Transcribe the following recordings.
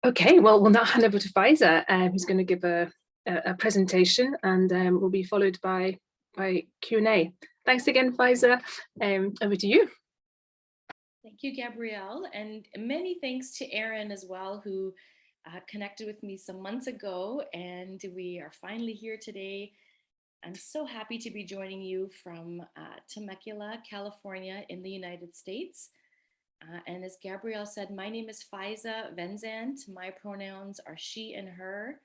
Okay, well, we'll now hand over to Faiza, who's going to give a presentation, and will be followed by Q&A. Thanks again, Faiza. Over to you. Thank you, Gabrielle, and many thanks to Aaron as well, who connected with me some months ago, and we are finally here today. I'm so happy to be joining you from Temecula, California in the United States. And as Gabrielle said, my name is Faiza Venzant. My pronouns are she and her.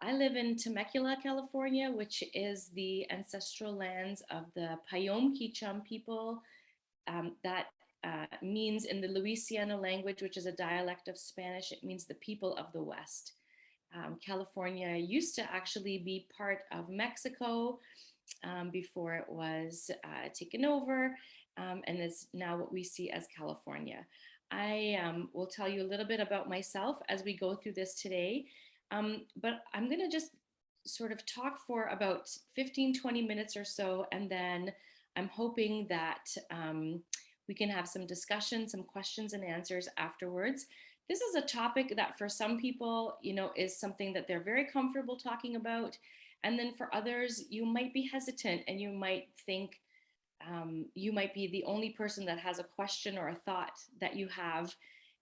I live in Temecula, California, which is the ancestral lands of the Payom Kicham people. That means in the Louisiana language, which is a dialect of Spanish, it means the people of the West. California used to actually be part of Mexico before it was taken over, and is now what we see as California. I will tell you a little bit about myself as we go through this today, but I'm going to just sort of talk for about 15-20 minutes or so, and then I'm hoping that we can have some discussion, some questions and answers afterwards. This is a topic that for some people, is something that they're very comfortable talking about. And then for others, you might be hesitant and you might think you might be the only person that has a question or a thought that you have.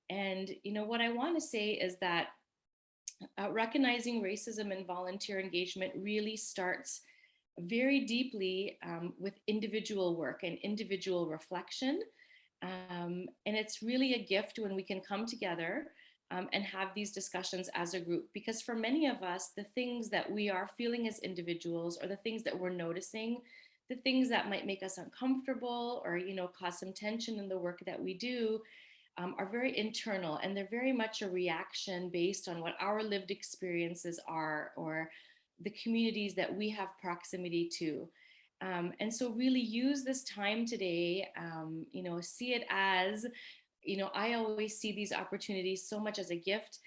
And, what I want to say is that recognizing racism and volunteer engagement really starts very deeply with individual work and individual reflection. And it's really a gift when we can come together and have these discussions as a group, because for many of us, the things that we are feeling as individuals, or the things that we're noticing, the things that might make us uncomfortable or, cause some tension in the work that we do, are very internal, and they're very much a reaction based on what our lived experiences are, or the communities that we have proximity to. And so really use this time today, see it as, I always see these opportunities so much as a gift,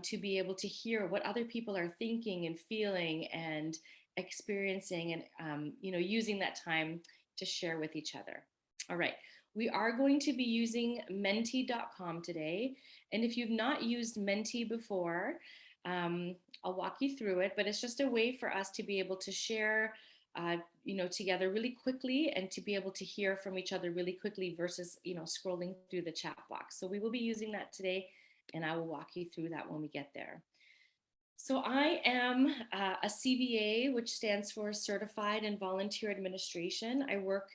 to be able to hear what other people are thinking and feeling and experiencing, and, using that time to share with each other. All right. We are going to be using mentee.com today. And if you've not used Mentee before, I'll walk you through it, but it's just a way for us to be able to share, together really quickly, and to be able to hear from each other really quickly versus, scrolling through the chat box. So we will be using that today, and I will walk you through that when we get there. So I am a CVA, which stands for Certified in Volunteer Administration. I work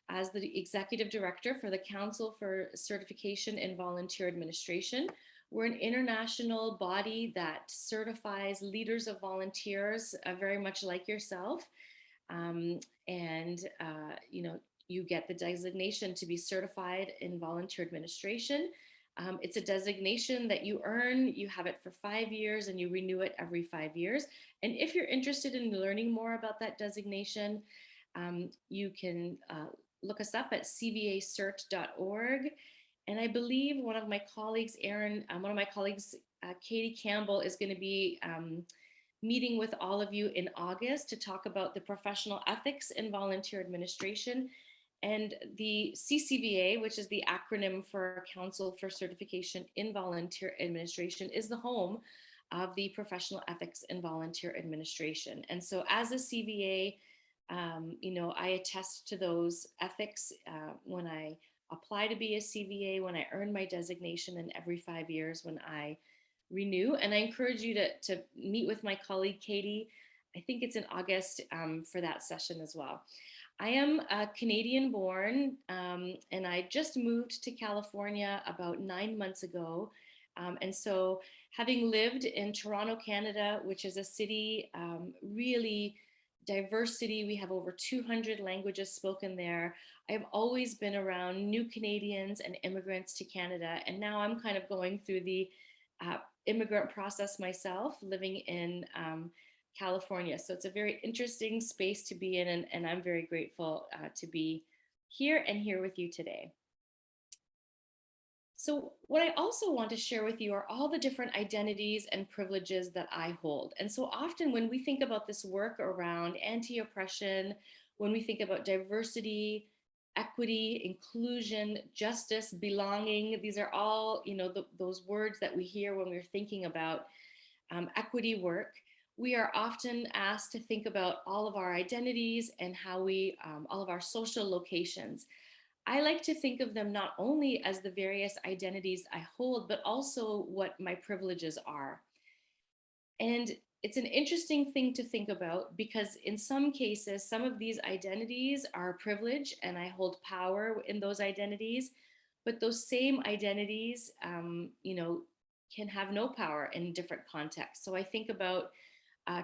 as the executive director for the Council for Certification in Volunteer Administration. We're an international body that certifies leaders of volunteers, very much like yourself. You get the designation to be certified in volunteer administration. It's a designation that you earn. You have it for 5 years and you renew it every 5 years. And if you're interested in learning more about that designation, you can look us up at cvacert.org. And I believe one of my colleagues, Aaron, one of my colleagues, Katie Campbell, is going to be meeting with all of you in August to talk about the professional ethics in volunteer administration. And the CCVA, which is the acronym for Council for Certification in Volunteer Administration, is the home of the professional ethics in volunteer administration. And so as a CVA, I attest to those ethics when I apply to be a CVA, when I earn my designation, and every 5 years when I renew. And I encourage you to meet with my colleague, Katie. I think it's in August for that session as well. I am Canadian born, and I just moved to California about 9 months ago. And so having lived in Toronto, Canada, which is a city, really diversity, we have over 200 languages spoken there. I've always been around new Canadians and immigrants to Canada. And now I'm kind of going through the immigrant process myself, living in California. So it's a very interesting space to be in, and I'm very grateful to be here and here with you today. So what I also want to share with you are all the different identities and privileges that I hold. And so often when we think about this work around anti-oppression, when we think about diversity, equity, inclusion, justice, belonging. These are all, those words that we hear when we're thinking about equity work. We are often asked to think about all of our identities and how we, all of our social locations. I like to think of them not only as the various identities I hold, but also what my privileges are. And it's an interesting thing to think about because in some cases, some of these identities are privilege and I hold power in those identities, but those same identities, can have no power in different contexts. So I think about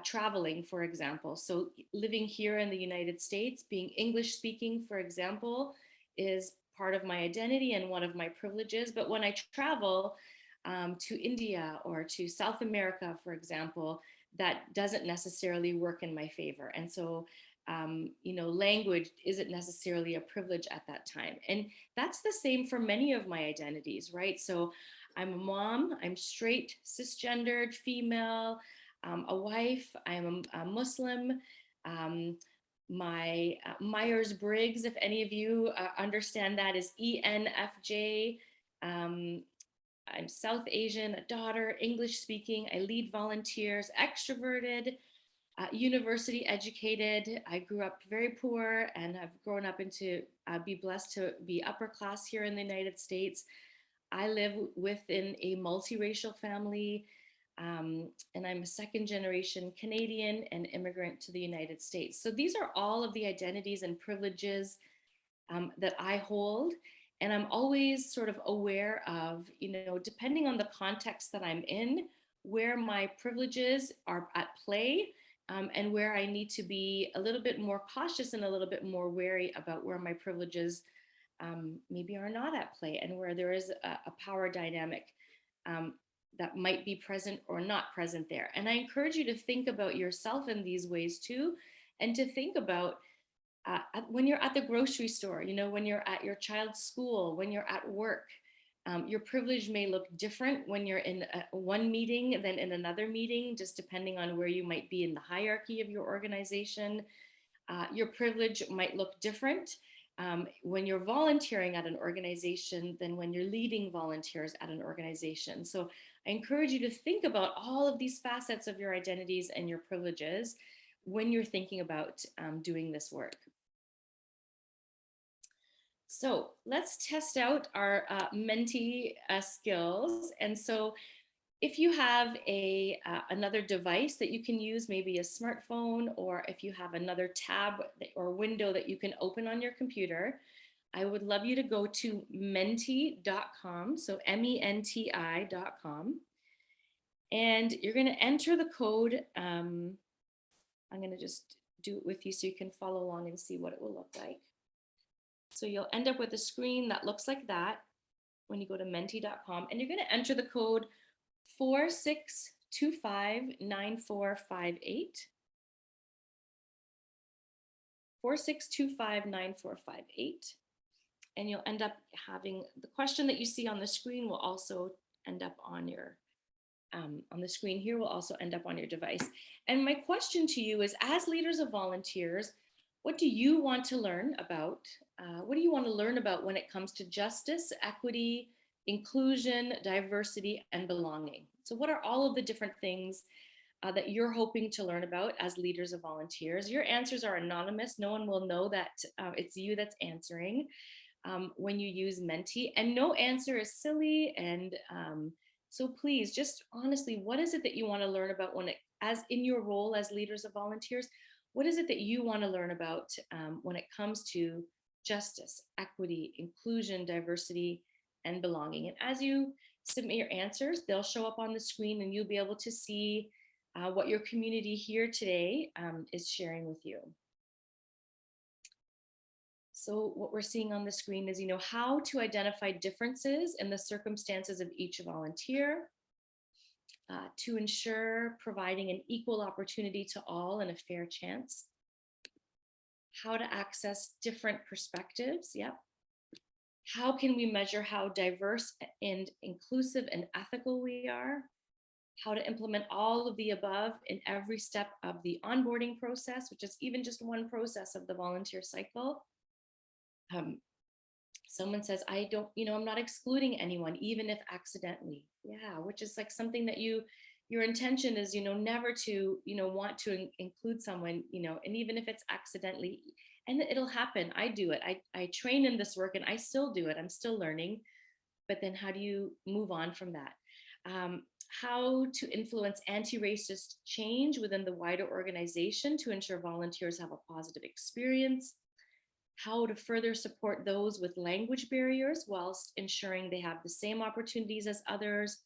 traveling, for example. So living here in the United States, being English speaking, for example, is part of my identity and one of my privileges. But when I travel to India or to South America, for example, that doesn't necessarily work in my favor. And so, language isn't necessarily a privilege at that time. And that's the same for many of my identities, right? So I'm a mom, I'm straight, cisgendered, female, a wife, I'm a Muslim. My Myers-Briggs, if any of you understand that, is ENFJ. I'm South Asian, a daughter, English speaking. I lead volunteers, extroverted, university educated. I grew up very poor and have grown up into be blessed to be upper class here in the United States. I live within a multiracial family, and I'm a second generation Canadian and immigrant to the United States. So these are all of the identities and privileges that I hold. And I'm always sort of aware of, depending on the context that I'm in, where my privileges are at play, and where I need to be a little bit more cautious and a little bit more wary about where my privileges maybe are not at play and where there is a power dynamic that might be present or not present there. And I encourage you to think about yourself in these ways too, and to think about when you're at the grocery store, when you're at your child's school, when you're at work, your privilege may look different when you're in one meeting than in another meeting, just depending on where you might be in the hierarchy of your organization. Your privilege might look different when you're volunteering at an organization than when you're leading volunteers at an organization. So I encourage you to think about all of these facets of your identities and your privileges when you're thinking about doing this work. So let's test out our mentee skills. And so if you have another device that you can use, maybe a smartphone, or if you have another tab or window that you can open on your computer, I would love you to go to mentee.com, so MENTI.com. And you're going to enter the code. I'm going to just do it with you so you can follow along and see what it will look like. So you'll end up with a screen that looks like that when you go to mentee.com, and you're going to enter the code 46259458. 46259458. And you'll end up having the question that you see on the screen will also end up on your on the screen here will also end up on your device. And my question to you is, as leaders of volunteers, what do you want to learn about? What do you want to learn about when it comes to justice, equity, inclusion, diversity, and belonging? So what are all of the different things that you're hoping to learn about as leaders of volunteers? Your answers are anonymous. No one will know that it's you that's answering when you use Mentee, and no answer is silly. And so please, just honestly, what is it that you want to learn about as in your role as leaders of volunteers? What is it that you want to learn about when it comes to justice, equity, inclusion, diversity, and belonging? And as you submit your answers, they'll show up on the screen and you'll be able to see what your community here today is sharing with you. So what we're seeing on the screen is, how to identify differences in the circumstances of each volunteer, to ensure providing an equal opportunity to all and a fair chance, how to access different perspectives, yep. How can we measure how diverse and inclusive and ethical we are? How to implement all of the above in every step of the onboarding process, which is even just one process of the volunteer cycle. Someone says, I don't, I'm not excluding anyone, even if accidentally. Yeah, which is like something that your intention is, never to, want to include someone, and even if it's accidentally, and it'll happen. I do it. I train in this work and I still do it. I'm still learning. But then how do you move on from that? How to influence anti-racist change within the wider organization to ensure volunteers have a positive experience, how to further support those with language barriers whilst ensuring they have the same opportunities as others,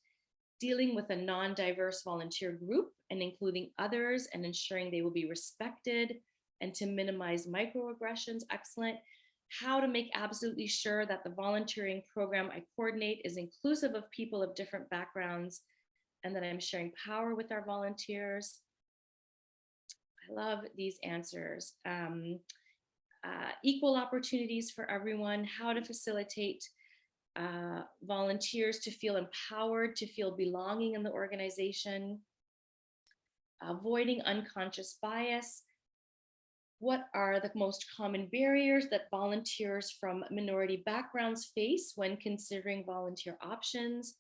dealing with a non-diverse volunteer group and including others and ensuring they will be respected, and to minimize microaggressions. Excellent. How to make absolutely sure that the volunteering program I coordinate is inclusive of people of different backgrounds and that I'm sharing power with our volunteers. I love these answers. Equal opportunities for everyone, how to facilitate volunteers to feel empowered, to feel belonging in the organization, avoiding unconscious bias. What are the most common barriers that volunteers from minority backgrounds face when considering volunteer options?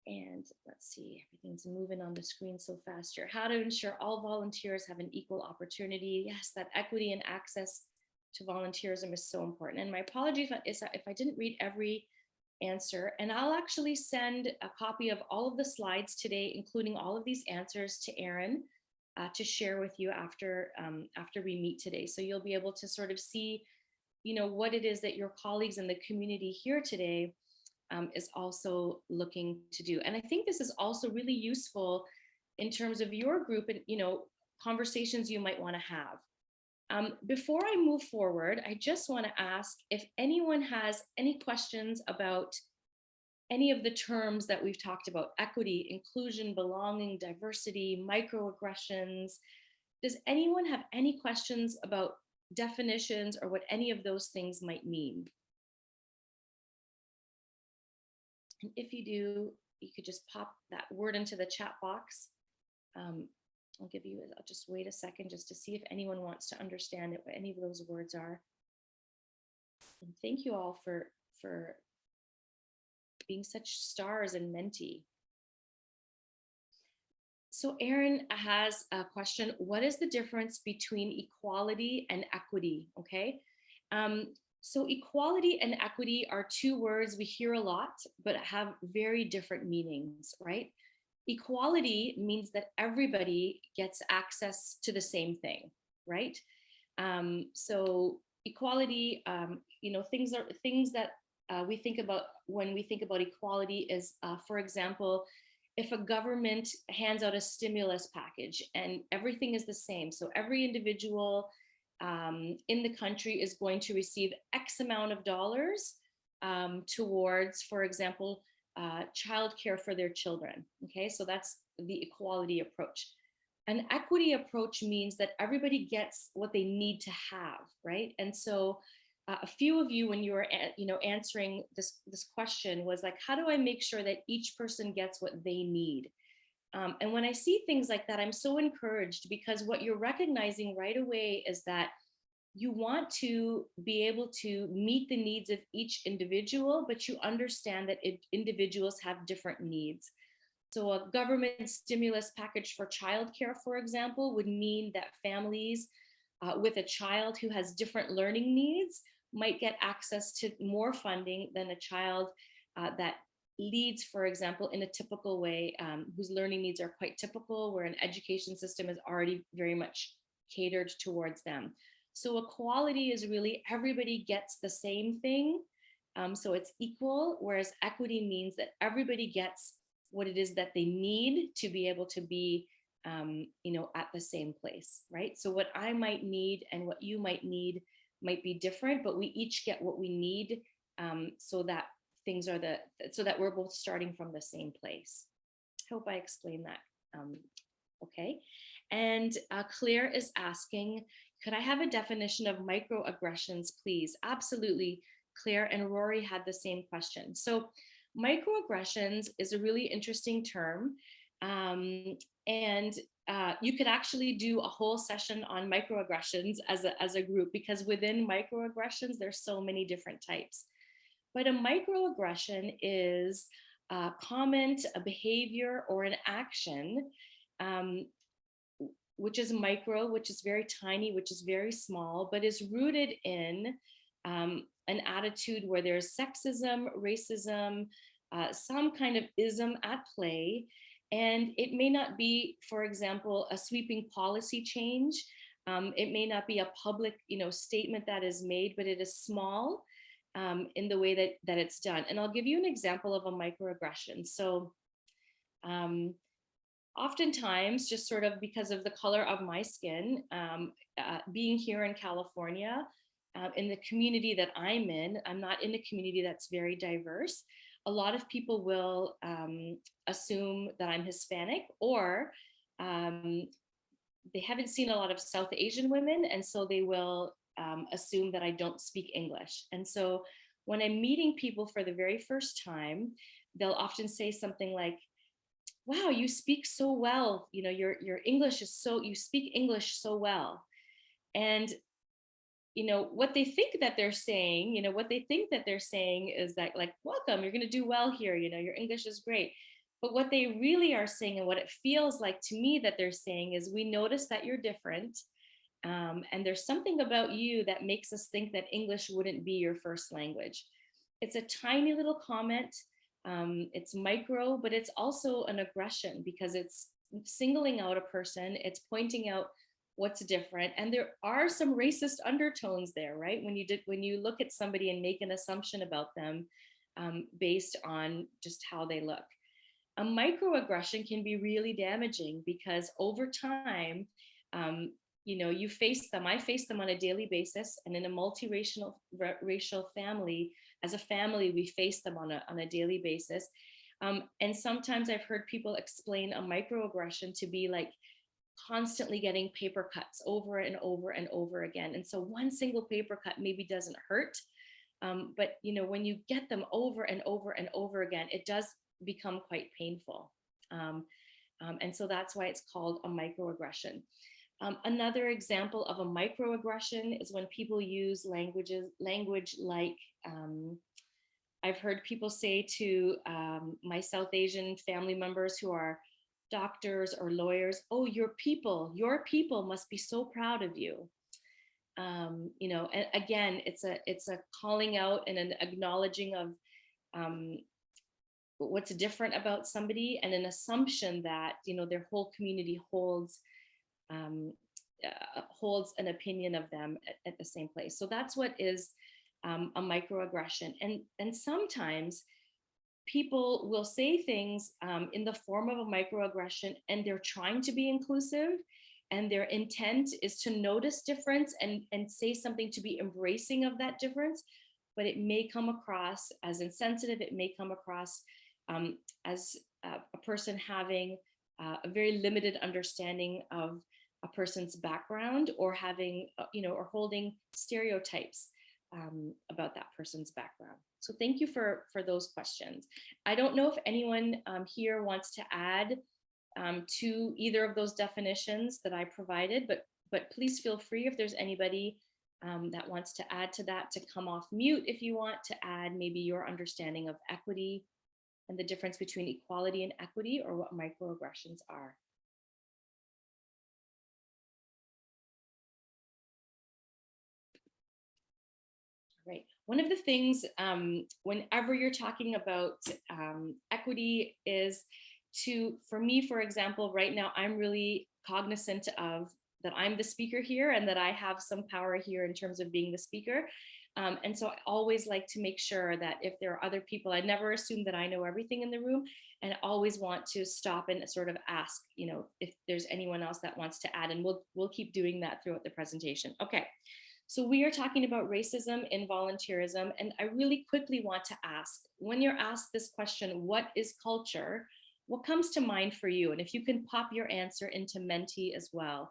And let's see, everything's moving on the screen so fast here. How to ensure all volunteers have an equal opportunity. Yes, that equity and access to volunteerism is so important. And my apologies if I didn't read every answer, and I'll actually send a copy of all of the slides today, including all of these answers, to Erin to share with you after we meet today. So you'll be able to sort of see, what it is that your colleagues in the community here today is also looking to do. And I think this is also really useful in terms of your group and, conversations you might want to have. Before I move forward, I just want to ask if anyone has any questions about any of the terms that we've talked about: equity, inclusion, belonging, diversity, microaggressions. Does anyone have any questions about definitions or what any of those things might mean? And if you do, you could just pop that word into the chat box. I'll just wait a second just to see if anyone wants to understand what any of those words are. And thank you all for being such stars and mentee. So Erin has a question: what is the difference between equality and equity? Okay. So equality and equity are two words we hear a lot, but have very different meanings, right? Equality means that everybody gets access to the same thing, right? So equality, things that we think about when we think about equality is, for example, if a government hands out a stimulus package and everything is the same, so every individual in the country is going to receive X amount of dollars towards, for example, childcare for their children. Okay, so that's the equality approach. An equity approach means that everybody gets what they need to have, right? And so a few of you, when you were answering this question, was like, how do I make sure that each person gets what they need? And when I see things like that, I'm so encouraged, because what you're recognizing right away is that you want to be able to meet the needs of each individual, but you understand that individuals have different needs. So a government stimulus package for childcare, for example, would mean that families with a child who has different learning needs might get access to more funding than a child that leads, for example, in a typical way, whose learning needs are quite typical, where an education system is already very much catered towards them. So equality is really everybody gets the same thing. So it's equal, whereas equity means that everybody gets what it is that they need to be able to be, at the same place, right? So what I might need and what you might need might be different, but we each get what we need, so that we're both starting from the same place. I hope I explained that. Okay. And Claire is asking, could I have a definition of microaggressions, please? Absolutely, Claire, and Rory had the same question. So microaggressions is a really interesting term. And you could actually do a whole session on microaggressions as a group, because within microaggressions, there's so many different types. But a microaggression is a comment, a behavior, or an action, which is micro, which is very tiny, which is very small, but is rooted in an attitude where there's sexism, racism, some kind of ism at play. And it may not be, for example, a sweeping policy change. It may not be a public, statement that is made, but it is small in the way that it's done. And I'll give you an example of a microaggression. So oftentimes, just sort of because of the color of my skin, being here in California, in the community that I'm in, I'm not in a community that's very diverse. A lot of people will assume that I'm Hispanic, or they haven't seen a lot of South Asian women, and so they will assume that I don't speak English. And so when I'm meeting people for the very first time, they'll often say something like, wow, you speak so well. Your English is you speak English so well. And, what they think that they're saying, is that, like, welcome, you're going to do well here. Your English is great. But what they really are saying, and what it feels like to me that they're saying, is, we notice that you're different. And there's something about you that makes us think that English wouldn't be your first language. It's a tiny little comment. It's micro, but it's also an aggression, because it's singling out a person. It's pointing out what's different. And there are some racist undertones there, right? When you look at somebody and make an assumption about them based on just how they look. A microaggression can be really damaging, because over time, you face them. I face them on a daily basis, and in a racial family, as a family, we face them on a daily basis. And sometimes I've heard people explain a microaggression to be like constantly getting paper cuts over and over and over again. And so one single paper cut maybe doesn't hurt, but when you get them over and over and over again, it does become quite painful. And so that's why it's called a microaggression. Another example of a microaggression is when people use language like, I've heard people say to my South Asian family members who are doctors or lawyers, oh, your people must be so proud of you. And again, it's a calling out and an acknowledging of what's different about somebody, and an assumption that their whole community holds an opinion of them at the same place. So that's what is a microaggression. And sometimes people will say things in the form of a microaggression, and they're trying to be inclusive, and their intent is to notice difference and say something to be embracing of that difference, but it may come across as insensitive. It may come across as a person having a very limited understanding of a person's background, or having, or holding stereotypes about that person's background. So thank you for those questions. I don't know if anyone here wants to add to either of those definitions that I provided, but please feel free, if there's anybody that wants to add to that, to come off mute if you want to add maybe your understanding of equity and the difference between equality and equity, or what microaggressions are. Right. One of the things whenever you're talking about equity is for me, for example, right now, I'm really cognizant of that I'm the speaker here, and that I have some power here in terms of being the speaker. And so I always like to make sure that if there are other people, I never assume that I know everything in the room, and I always want to stop and sort of ask, if there's anyone else that wants to add, and we'll keep doing that throughout the presentation. Okay. So we are talking about racism in volunteerism, and I really quickly want to ask, when you're asked this question, what is culture? What comes to mind for you? And if you can pop your answer into Mentee as well.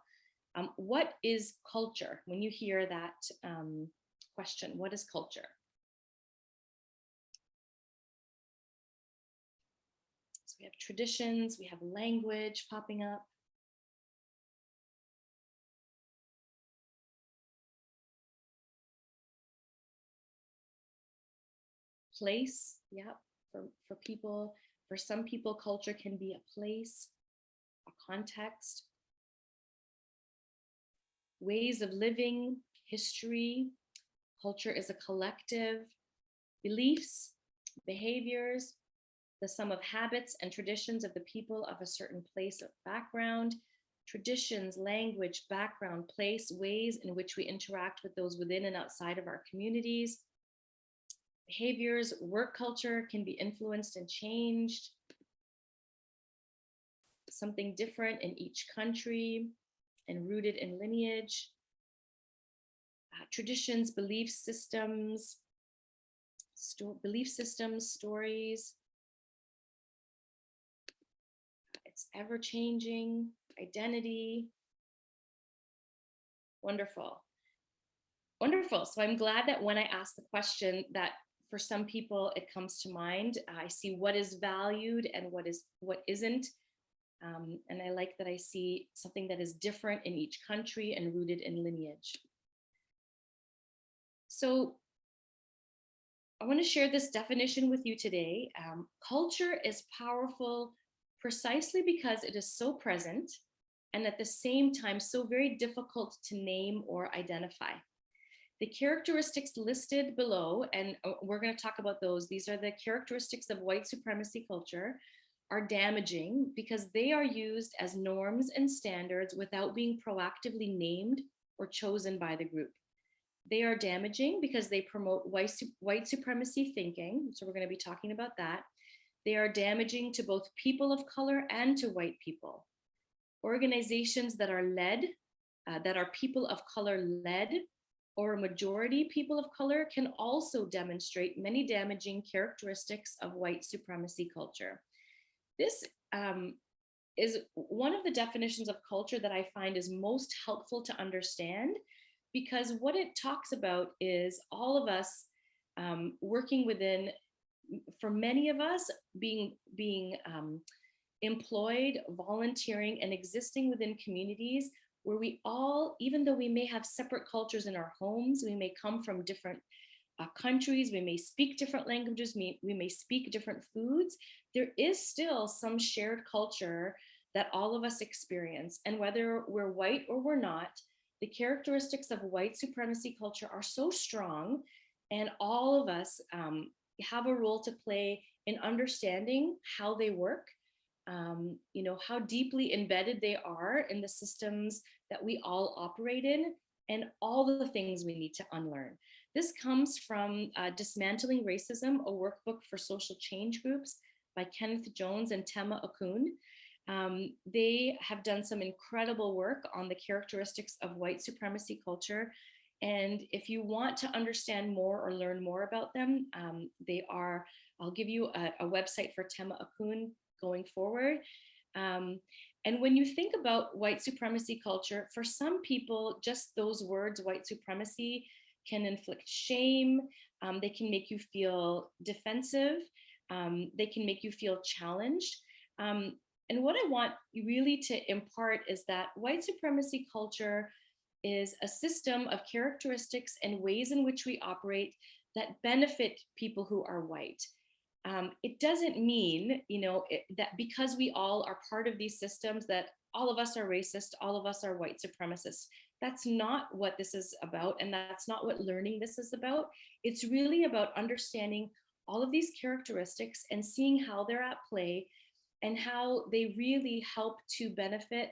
What is culture? When you hear that question, what is culture? So we have traditions, we have language popping up. place. Yeah, for people, for some people, culture can be a place, a context, ways of living, history. Culture is a collective, beliefs, behaviors, the sum of habits and traditions of the people of a certain place or background, traditions, language, background, place, ways in which we interact with those within and outside of our communities. Behaviors, work culture can be influenced and changed. Something different in each country and rooted in lineage. Traditions, belief systems, stories. It's ever changing, identity. Wonderful. Wonderful. So I'm glad that when I ask the question, that for some people it comes to mind. I see what is valued and what isn't. And I like that I see something that is different in each country and rooted in lineage. So I want to share this definition with you today. Culture is powerful precisely because it is so present and at the same time so very difficult to name or identify. The characteristics listed below, and we're going to talk about those, these are the characteristics of white supremacy culture, are damaging because they are used as norms and standards without being proactively named or chosen by the group. They are damaging because they promote white supremacy thinking. So we're going to be talking about that. They are damaging to both people of color and to white people. Organizations that are led, that are people of color led, or a majority people of color can also demonstrate many damaging characteristics of white supremacy culture. This is one of the definitions of culture that I find is most helpful to understand, because what it talks about is all of us working within, for many of us, being employed, volunteering, and existing within communities where we all, even though we may have separate cultures in our homes, we may come from different countries, we may speak different languages, we may speak different foods, there is still some shared culture that all of us experience. And whether we're white or we're not, the characteristics of white supremacy culture are so strong, and all of us have a role to play in understanding how they work, how deeply embedded they are in the systems that we all operate in, and all the things we need to unlearn. This comes from Dismantling Racism, a workbook for social change groups by Kenneth Jones and Tema Okun. They have done some incredible work on the characteristics of white supremacy culture. And if you want to understand more or learn more about them, I'll give you a website for Tema Okun going forward. And when you think about white supremacy culture, for some people, just those words, white supremacy, can inflict shame. They can make you feel defensive. They can make you feel challenged. And what I want really to impart is that white supremacy culture is a system of characteristics and ways in which we operate that benefit people who are white. It doesn't mean, that because we all are part of these systems that all of us are racist, all of us are white supremacists. That's not what this is about, and that's not what learning this is about. It's really about understanding all of these characteristics and seeing how they're at play and how they really help to benefit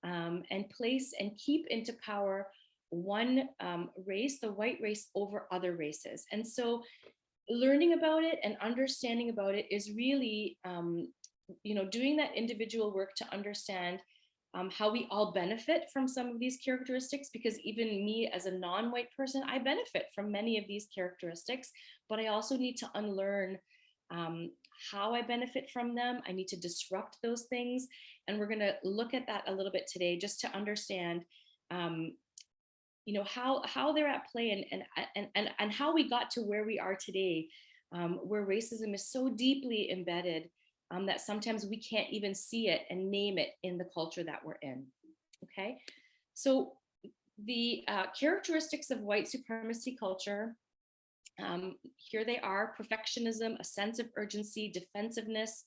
and place and keep into power one race, the white race, over other races. And so learning about it and understanding about it is really, doing that individual work to understand how we all benefit from some of these characteristics, because even me as a non-white person, I benefit from many of these characteristics, but I also need to unlearn how I benefit from them. I need to disrupt those things. And we're going to look at that a little bit today, just to understand how they're at play and how we got to where we are today, where racism is so deeply embedded that sometimes we can't even see it and name it in the culture that we're in. Okay, so the characteristics of white supremacy culture Here they are: perfectionism, a sense of urgency, defensiveness,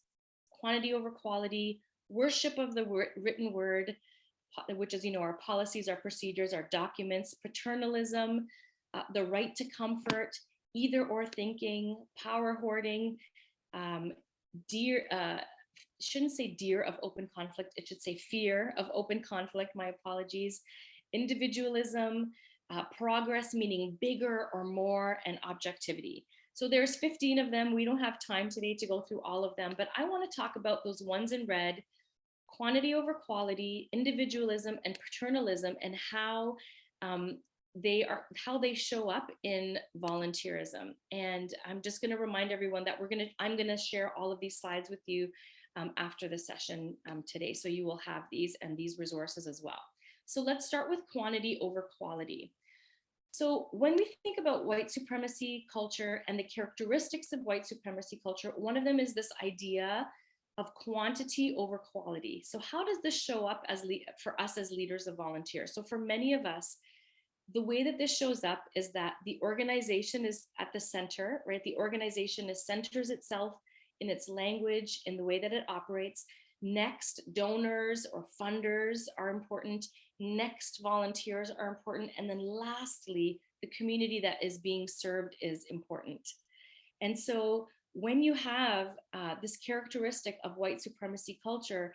quantity over quality, worship of the written word, which is, our policies, our procedures, our documents, paternalism, the right to comfort, either or thinking, power hoarding, shouldn't say dear of open conflict, it should say fear of open conflict, my apologies, individualism, progress meaning bigger or more, and objectivity. So there's 15 of them. We don't have time today to go through all of them, but I want to talk about those ones in red: quantity over quality, individualism, and paternalism, and how they show up in volunteerism. And I'm just going to remind everyone that I'm going to share all of these slides with you after the session today, so you will have these and these resources as well. So let's start with quantity over quality. So when we think about white supremacy culture and the characteristics of white supremacy culture, one of them is this idea of quantity over quality. So how does this show up for us as leaders of volunteers? So for many of us, the way that this shows up is that the organization is at the center, right? The organization centers itself in its language, in the way that it operates. Next, donors or funders are important. Next, volunteers are important. And then lastly, the community that is being served is important. And so when you have this characteristic of white supremacy culture,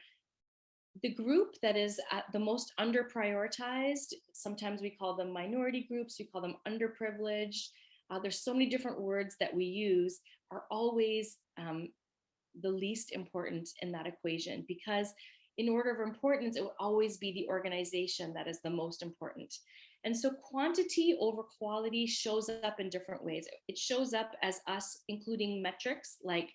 the group that is the most under-prioritized, sometimes we call them minority groups, we call them underprivileged, there's so many different words that we use, are always the least important in that equation, because in order of importance, it will always be the organization that is the most important. And so quantity over quality shows up in different ways. It shows up as us including metrics like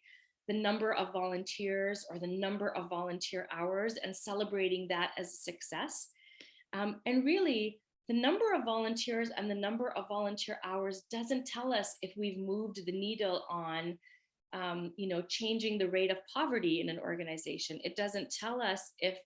the number of volunteers or the number of volunteer hours and celebrating that as a success. And really, the number of volunteers and the number of volunteer hours doesn't tell us if we've moved the needle on changing the rate of poverty in an organization. It doesn't tell us if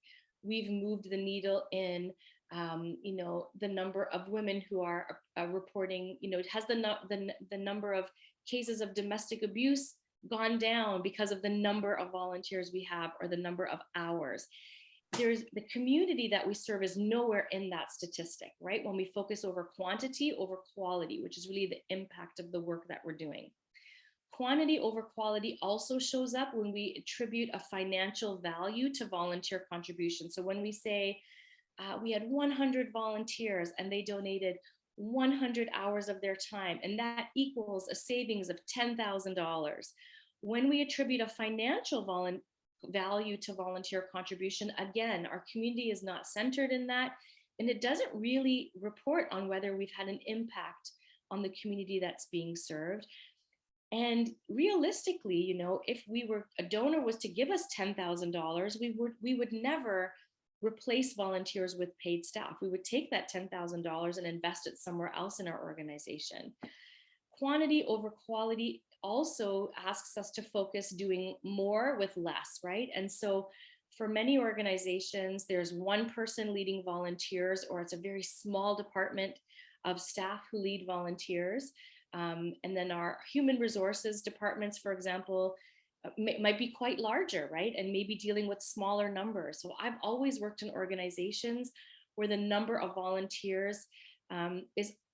we've moved the needle in the number of women who are reporting, has the number of cases of domestic abuse gone down because of the number of volunteers we have or the number of hours. There's the community that we serve is nowhere in that statistic, right? When we focus over quantity over quality, which is really the impact of the work that we're doing. Quantity over quality also shows up when we attribute a financial value to volunteer contribution. So when we say we had 100 volunteers and they donated 100 hours of their time, and that equals a savings of $10,000. When we attribute a financial value to volunteer contribution, again, our community is not centered in that, and it doesn't really report on whether we've had an impact on the community that's being served. And realistically, if a donor was to give us $10,000, we would never replace volunteers with paid staff. We would take that $10,000 and invest it somewhere else in our organization. Quantity over quality also asks us to focus doing more with less, right? And so for many organizations, there's one person leading volunteers, or it's a very small department of staff who lead volunteers. And then our human resources departments, for example, might be quite larger, right? And maybe dealing with smaller numbers. So I've always worked in organizations where the number of volunteers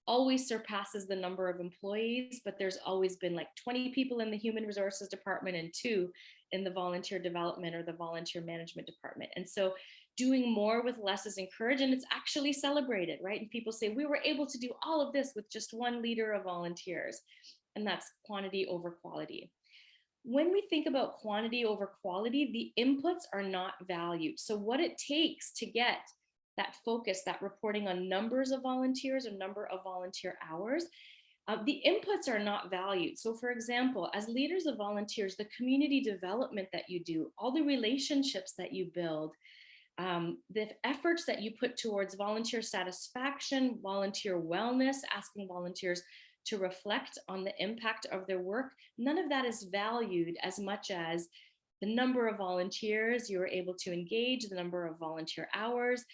always surpasses the number of employees, but there's always been like 20 people in the human resources department and 2 in the volunteer development or the volunteer management department. And so doing more with less is encouraged, and it's actually celebrated, right? And people say, we were able to do all of this with just one leader of volunteers. And that's quantity over quality. When we think about quantity over quality, the inputs are not valued. So what it takes to get that focus, that reporting on numbers of volunteers or number of volunteer hours, the inputs are not valued. So for example, as leaders of volunteers, the community development that you do, all the relationships that you build, the efforts that you put towards volunteer satisfaction, volunteer wellness, asking volunteers to reflect on the impact of their work, none of that is valued as much as the number of volunteers you were able to engage, the number of volunteer hours.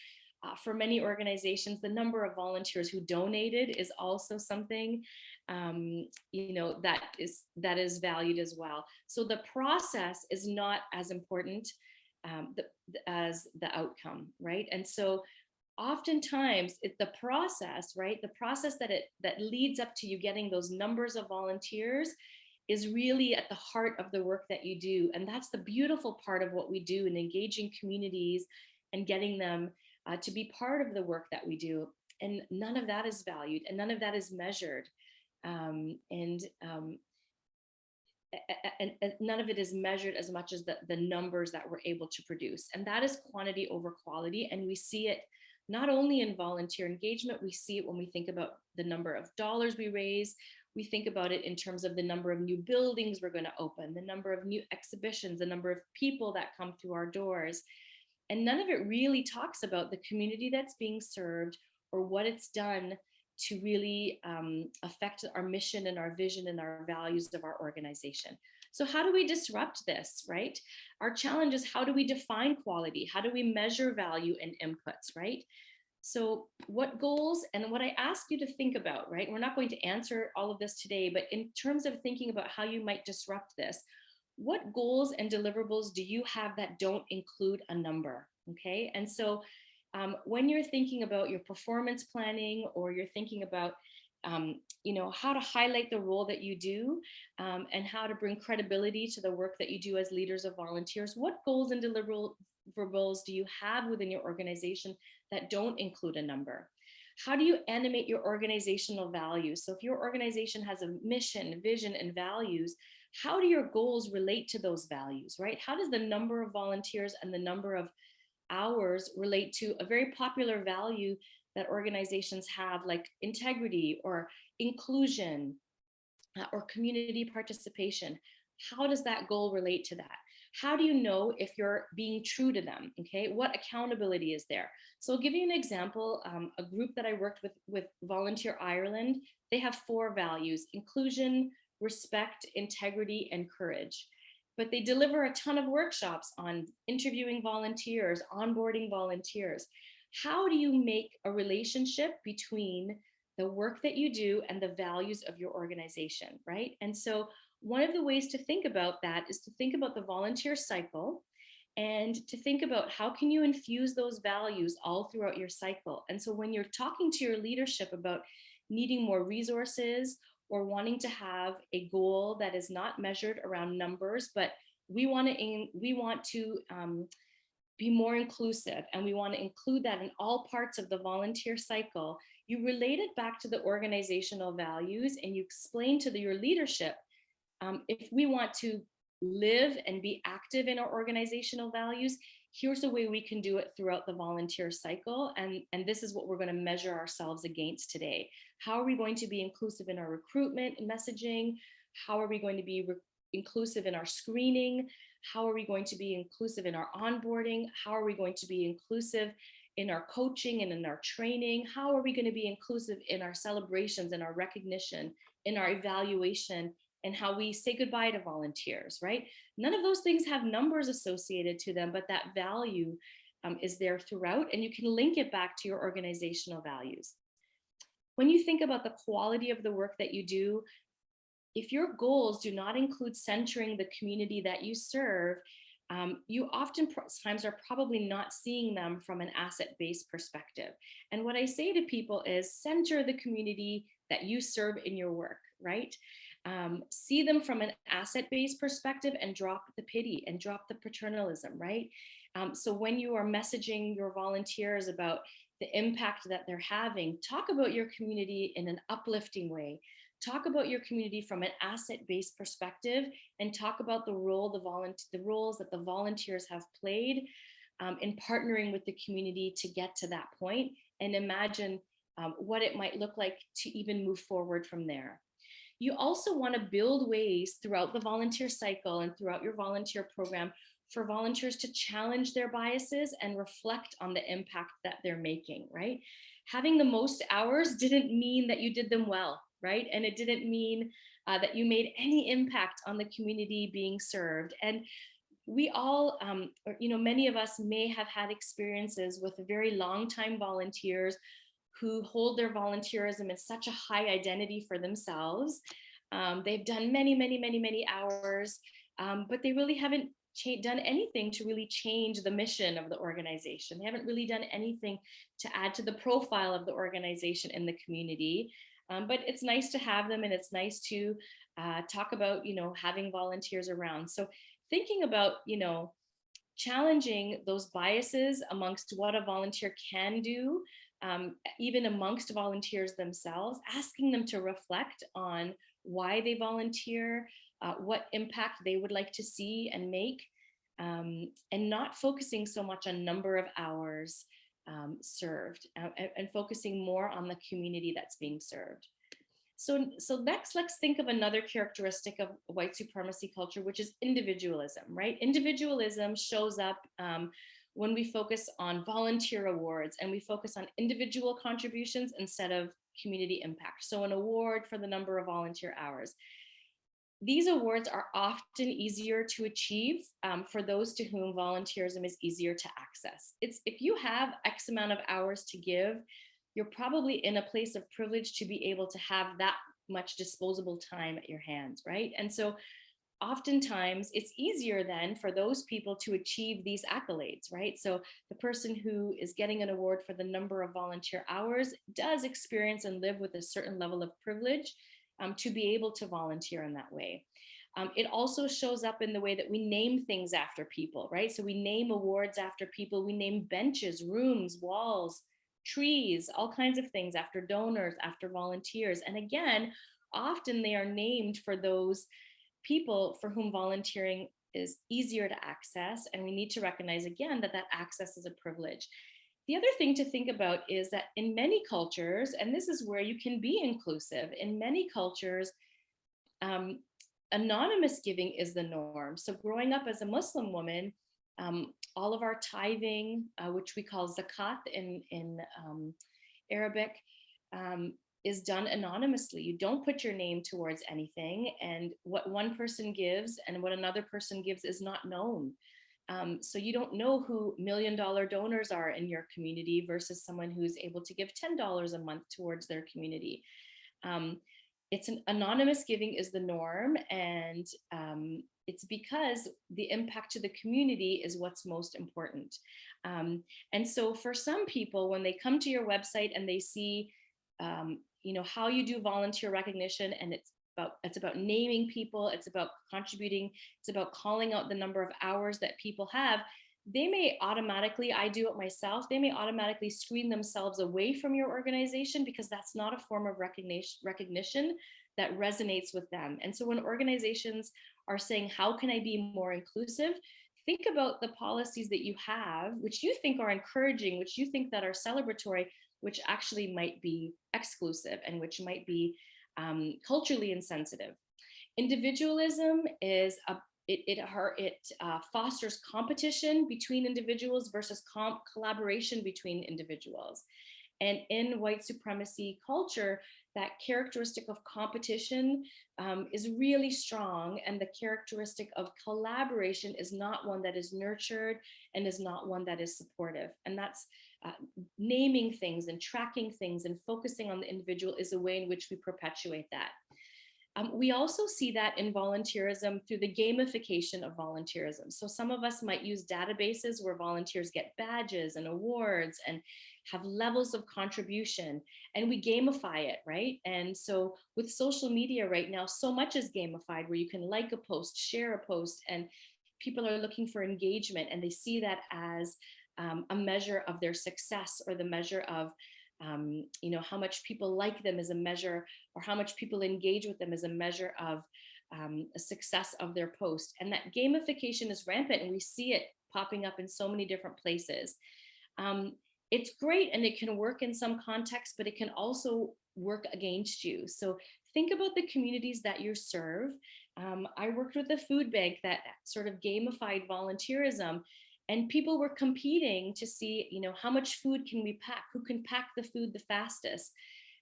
For many organizations, the number of volunteers who donated is also something. that is valued as well. So the process is not as important as the outcome, right? And so oftentimes the process, right, the process that leads up to you getting those numbers of volunteers is really at the heart of the work that you do. And that's the beautiful part of what we do in engaging communities and getting them to be part of the work that we do. And none of that is valued and none of that is measured. And none of it is measured as much as the numbers that we're able to produce. And that is quantity over quality. And we see it not only in volunteer engagement, we see it when we think about the number of dollars we raise. We think about it in terms of the number of new buildings we're going to open, the number of new exhibitions, the number of people that come through our doors. And none of it really talks about the community that's being served or what it's done to really affect our mission and our vision and our values of our organization. So how do we disrupt this, right? Our challenge is, how do we define quality? How do we measure value and inputs, right? So what goals, and what I ask you to think about, right? We're not going to answer all of this today, but in terms of thinking about how you might disrupt this, what goals and deliverables do you have that don't include a number, okay? And so when you're thinking about your performance planning, or you're thinking about how to highlight the role that you do, and how to bring credibility to the work that you do as leaders of volunteers, what goals and deliverables do you have within your organization that don't include a number? How do you animate your organizational values? So if your organization has a mission, vision, and values, how do your goals relate to those values, right? How does the number of volunteers and the number of hours relate to a very popular value that organizations have, like integrity or inclusion or community participation? How does that goal relate to that? How do you know if you're being true to them? Okay, what accountability is there? So I'll give you an example. A group that I worked with Volunteer Ireland, they have 4 values: inclusion, respect, integrity, and courage. But they deliver a ton of workshops on interviewing volunteers, onboarding volunteers. How do you make a relationship between the work that you do and the values of your organization, right? And so one of the ways to think about that is to think about the volunteer cycle, and to think about how can you infuse those values all throughout your cycle. And so when you're talking to your leadership about needing more resources, or wanting to have a goal that is not measured around numbers, but we want to be more inclusive, and we want to include that in all parts of the volunteer cycle, you relate it back to the organizational values, and you explain to your leadership, if we want to live and be active in our organizational values, here's the way we can do it throughout the volunteer cycle. And this is what we're going to measure ourselves against today. How are we going to be inclusive in our recruitment and messaging? How are we going to be inclusive in our screening? How are we going to be inclusive in our onboarding? How are we going to be inclusive in our coaching and in our training? How are we going to be inclusive in our celebrations and our recognition, in our evaluation, and how we say goodbye to volunteers, right? None of those things have numbers associated to them, but that value is there throughout, and you can link it back to your organizational values. When you think about the quality of the work that you do, if your goals do not include centering the community that you serve, you oftentimes are probably not seeing them from an asset-based perspective. And what I say to people is, center the community that you serve in your work, right? See them from an asset-based perspective, and drop the pity and drop the paternalism, right? So when you are messaging your volunteers about the impact that they're having, talk about your community in an uplifting way. Talk about your community from an asset-based perspective, and talk about the roles that the volunteers have played in partnering with the community to get to that point, and imagine what it might look like to even move forward from there. You also want to build ways throughout the volunteer cycle and throughout your volunteer program for volunteers to challenge their biases and reflect on the impact that they're making, right? Having the most hours didn't mean that you did them well, right? And it didn't mean that you made any impact on the community being served. And we all, many of us may have had experiences with very long time volunteers who hold their volunteerism in such a high identity for themselves. They've done many, many, many, many hours, but they really haven't done anything to really change the mission of the organization. They haven't really done anything to add to the profile of the organization in the community. But it's nice to have them, and it's nice to talk about, having volunteers around. So thinking about, challenging those biases amongst what a volunteer can do, even amongst volunteers themselves, asking them to reflect on why they volunteer, what impact they would like to see and make, and not focusing so much on number of hours served, and focusing more on the community that's being served. So next, let's think of another characteristic of white supremacy culture, which is individualism, right? Individualism shows up when we focus on volunteer awards and we focus on individual contributions instead of community impact. So an award for the number of volunteer hours. These awards are often easier to achieve for those to whom volunteerism is easier to access. If you have X amount of hours to give, you're probably in a place of privilege to be able to have that much disposable time at your hands, right? And so oftentimes it's easier then for those people to achieve these accolades, right? So the person who is getting an award for the number of volunteer hours does experience and live with a certain level of privilege to be able to volunteer in that way. It also shows up in the way that we name things after people, right? So we name awards after people, we name benches, rooms, walls, trees, all kinds of things after donors, after volunteers. And again, often they are named for those people for whom volunteering is easier to access. And we need to recognize again that access is a privilege. The other thing to think about is that in many cultures, and this is where you can be inclusive, in many cultures, anonymous giving is the norm. So growing up as a Muslim woman, all of our tithing, which we call zakat in Arabic, is done anonymously. You don't put your name towards anything, and what one person gives and what another person gives is not known. So you don't know who $1 million donors are in your community versus someone who's able to give $10 a month towards their community. It's an anonymous giving is the norm, and it's because the impact to the community is what's most important. And so for some people, when they come to your website and they see how you do volunteer recognition, and it's about naming people, it's about contributing, it's about calling out the number of hours that people have, they may automatically, I do it myself, they may automatically screen themselves away from your organization because that's not a form of recognition that resonates with them. And so when organizations are saying, how can I be more inclusive? Think about the policies that you have, which you think are encouraging, which you think that are celebratory, which actually might be exclusive and which might be culturally insensitive. Individualism is it fosters competition between individuals versus collaboration between individuals. And in white supremacy culture, that characteristic of competition is really strong, and the characteristic of collaboration is not one that is nurtured and is not one that is supportive. And that's naming things and tracking things and focusing on the individual is a way in which we perpetuate that. We also see that in volunteerism through the gamification of volunteerism. So some of us might use databases where volunteers get badges and awards and have levels of contribution, and we gamify it, right? And so with social media right now, so much is gamified where you can like a post, share a post, and people are looking for engagement, and they see that as a measure of their success, or the measure of how much people like them is a measure, or how much people engage with them is a measure of a success of their post. And that gamification is rampant, and we see it popping up in so many different places. It's great, and it can work in some contexts, but it can also work against you. So think about the communities that you serve. I worked with a food bank that sort of gamified volunteerism, and people were competing to see, how much food can we pack, who can pack the food the fastest.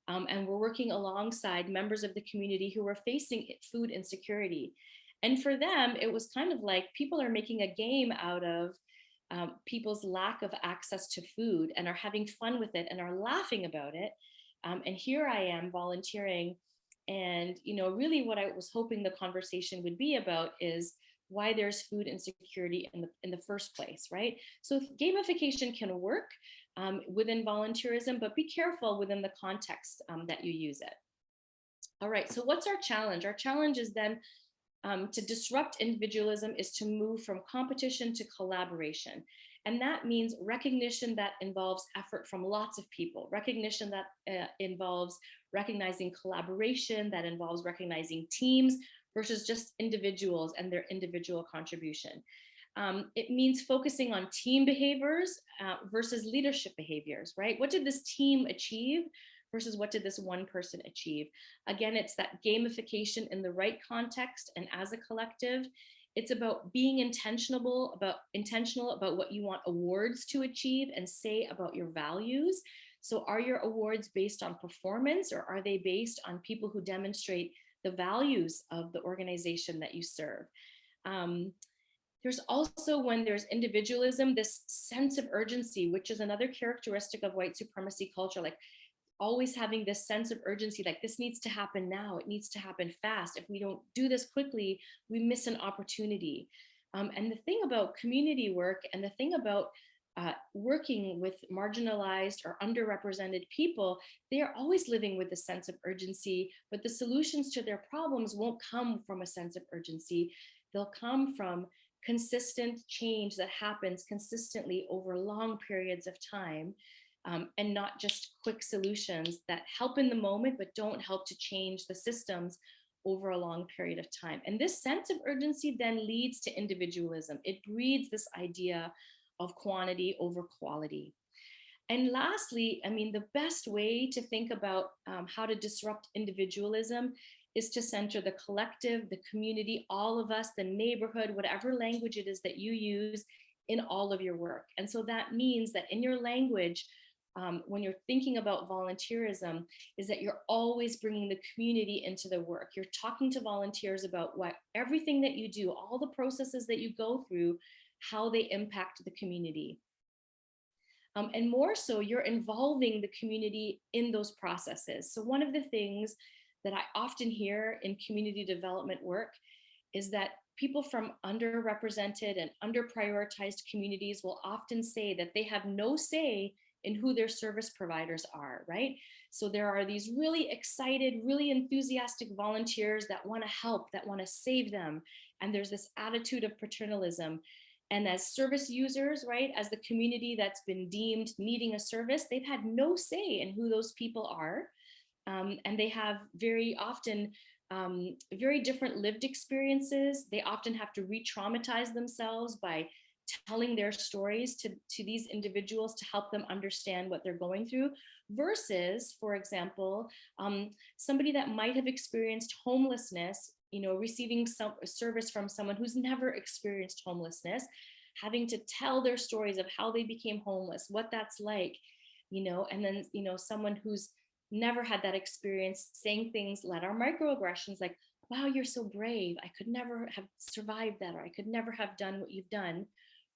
And we're working alongside members of the community who were facing food insecurity. And for them, it was kind of like people are making a game out of people's lack of access to food and are having fun with it and are laughing about it. And here I am volunteering. And, really what I was hoping the conversation would be about is why there's food insecurity in the first place, right? So gamification can work within volunteerism, but be careful within the context that you use it. All right, so what's our challenge? Our challenge is then to disrupt individualism is to move from competition to collaboration. And that means recognition that involves effort from lots of people, recognition that involves recognizing collaboration, that involves recognizing teams versus just individuals and their individual contribution. It means focusing on team behaviors versus leadership behaviors, right? What did this team achieve versus what did this one person achieve? Again, it's that gamification in the right context and as a collective. It's about being intentional about what you want awards to achieve and say about your values. So are your awards based on performance, or are they based on people who demonstrate the values of the organization that you serve? There's also, when there's individualism, this sense of urgency, which is another characteristic of white supremacy culture, like always having this sense of urgency, like this needs to happen now, it needs to happen fast. If we don't do this quickly, we miss an opportunity. And the thing about community work and the thing about working with marginalized or underrepresented people, they are always living with a sense of urgency, but the solutions to their problems won't come from a sense of urgency. They'll come from consistent change that happens consistently over long periods of time, and not just quick solutions that help in the moment, but don't help to change the systems over a long period of time. And this sense of urgency then leads to individualism. It breeds this idea of quantity over quality. And lastly, I mean, the best way to think about how to disrupt individualism is to center the collective, the community, all of us, the neighborhood, whatever language it is that you use in all of your work. And so that means that in your language, when you're thinking about volunteerism, is that you're always bringing the community into the work. You're talking to volunteers about what everything that you do, all the processes that you go through, how they impact the community. And more so, you're involving the community in those processes. So one of the things that I often hear in community development work is that people from underrepresented and underprioritized communities will often say that they have no say in who their service providers are, right? So there are these really excited, really enthusiastic volunteers that want to help, that want to save them. And there's this attitude of paternalism. And as service users, right, as the community that's been deemed needing a service, they've had no say in who those people are. And they have very often very different lived experiences. They often have to re-traumatize themselves by telling their stories to these individuals to help them understand what they're going through, versus, for example, somebody that might have experienced homelessness, receiving some service from someone who's never experienced homelessness, having to tell their stories of how they became homeless, what that's like, and then, someone who's never had that experience saying things that are microaggressions like, wow, you're so brave, I could never have survived that, or I could never have done what you've done,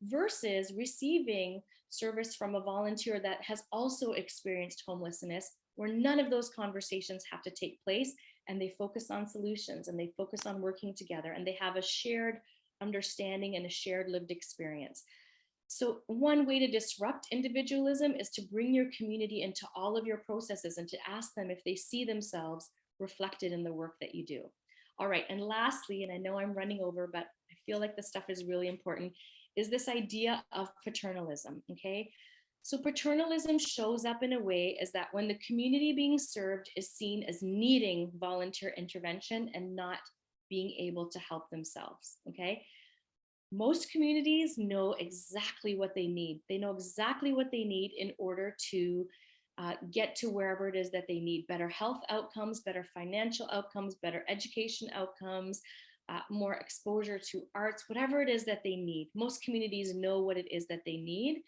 versus receiving service from a volunteer that has also experienced homelessness, where none of those conversations have to take place, and they focus on solutions and they focus on working together, and they have a shared understanding and a shared lived experience. So one way to disrupt individualism is to bring your community into all of your processes and to ask them if they see themselves reflected in the work that you do. All right, and lastly, and I know I'm running over, but I feel like this stuff is really important, is this idea of paternalism, okay? So paternalism shows up in a way is that when the community being served is seen as needing volunteer intervention and not being able to help themselves, okay? Most communities know exactly what they need. They know exactly what they need in order to get to wherever it is that they need better health outcomes, better financial outcomes, better education outcomes, more exposure to arts, whatever it is that they need. Most communities know what it is that they need.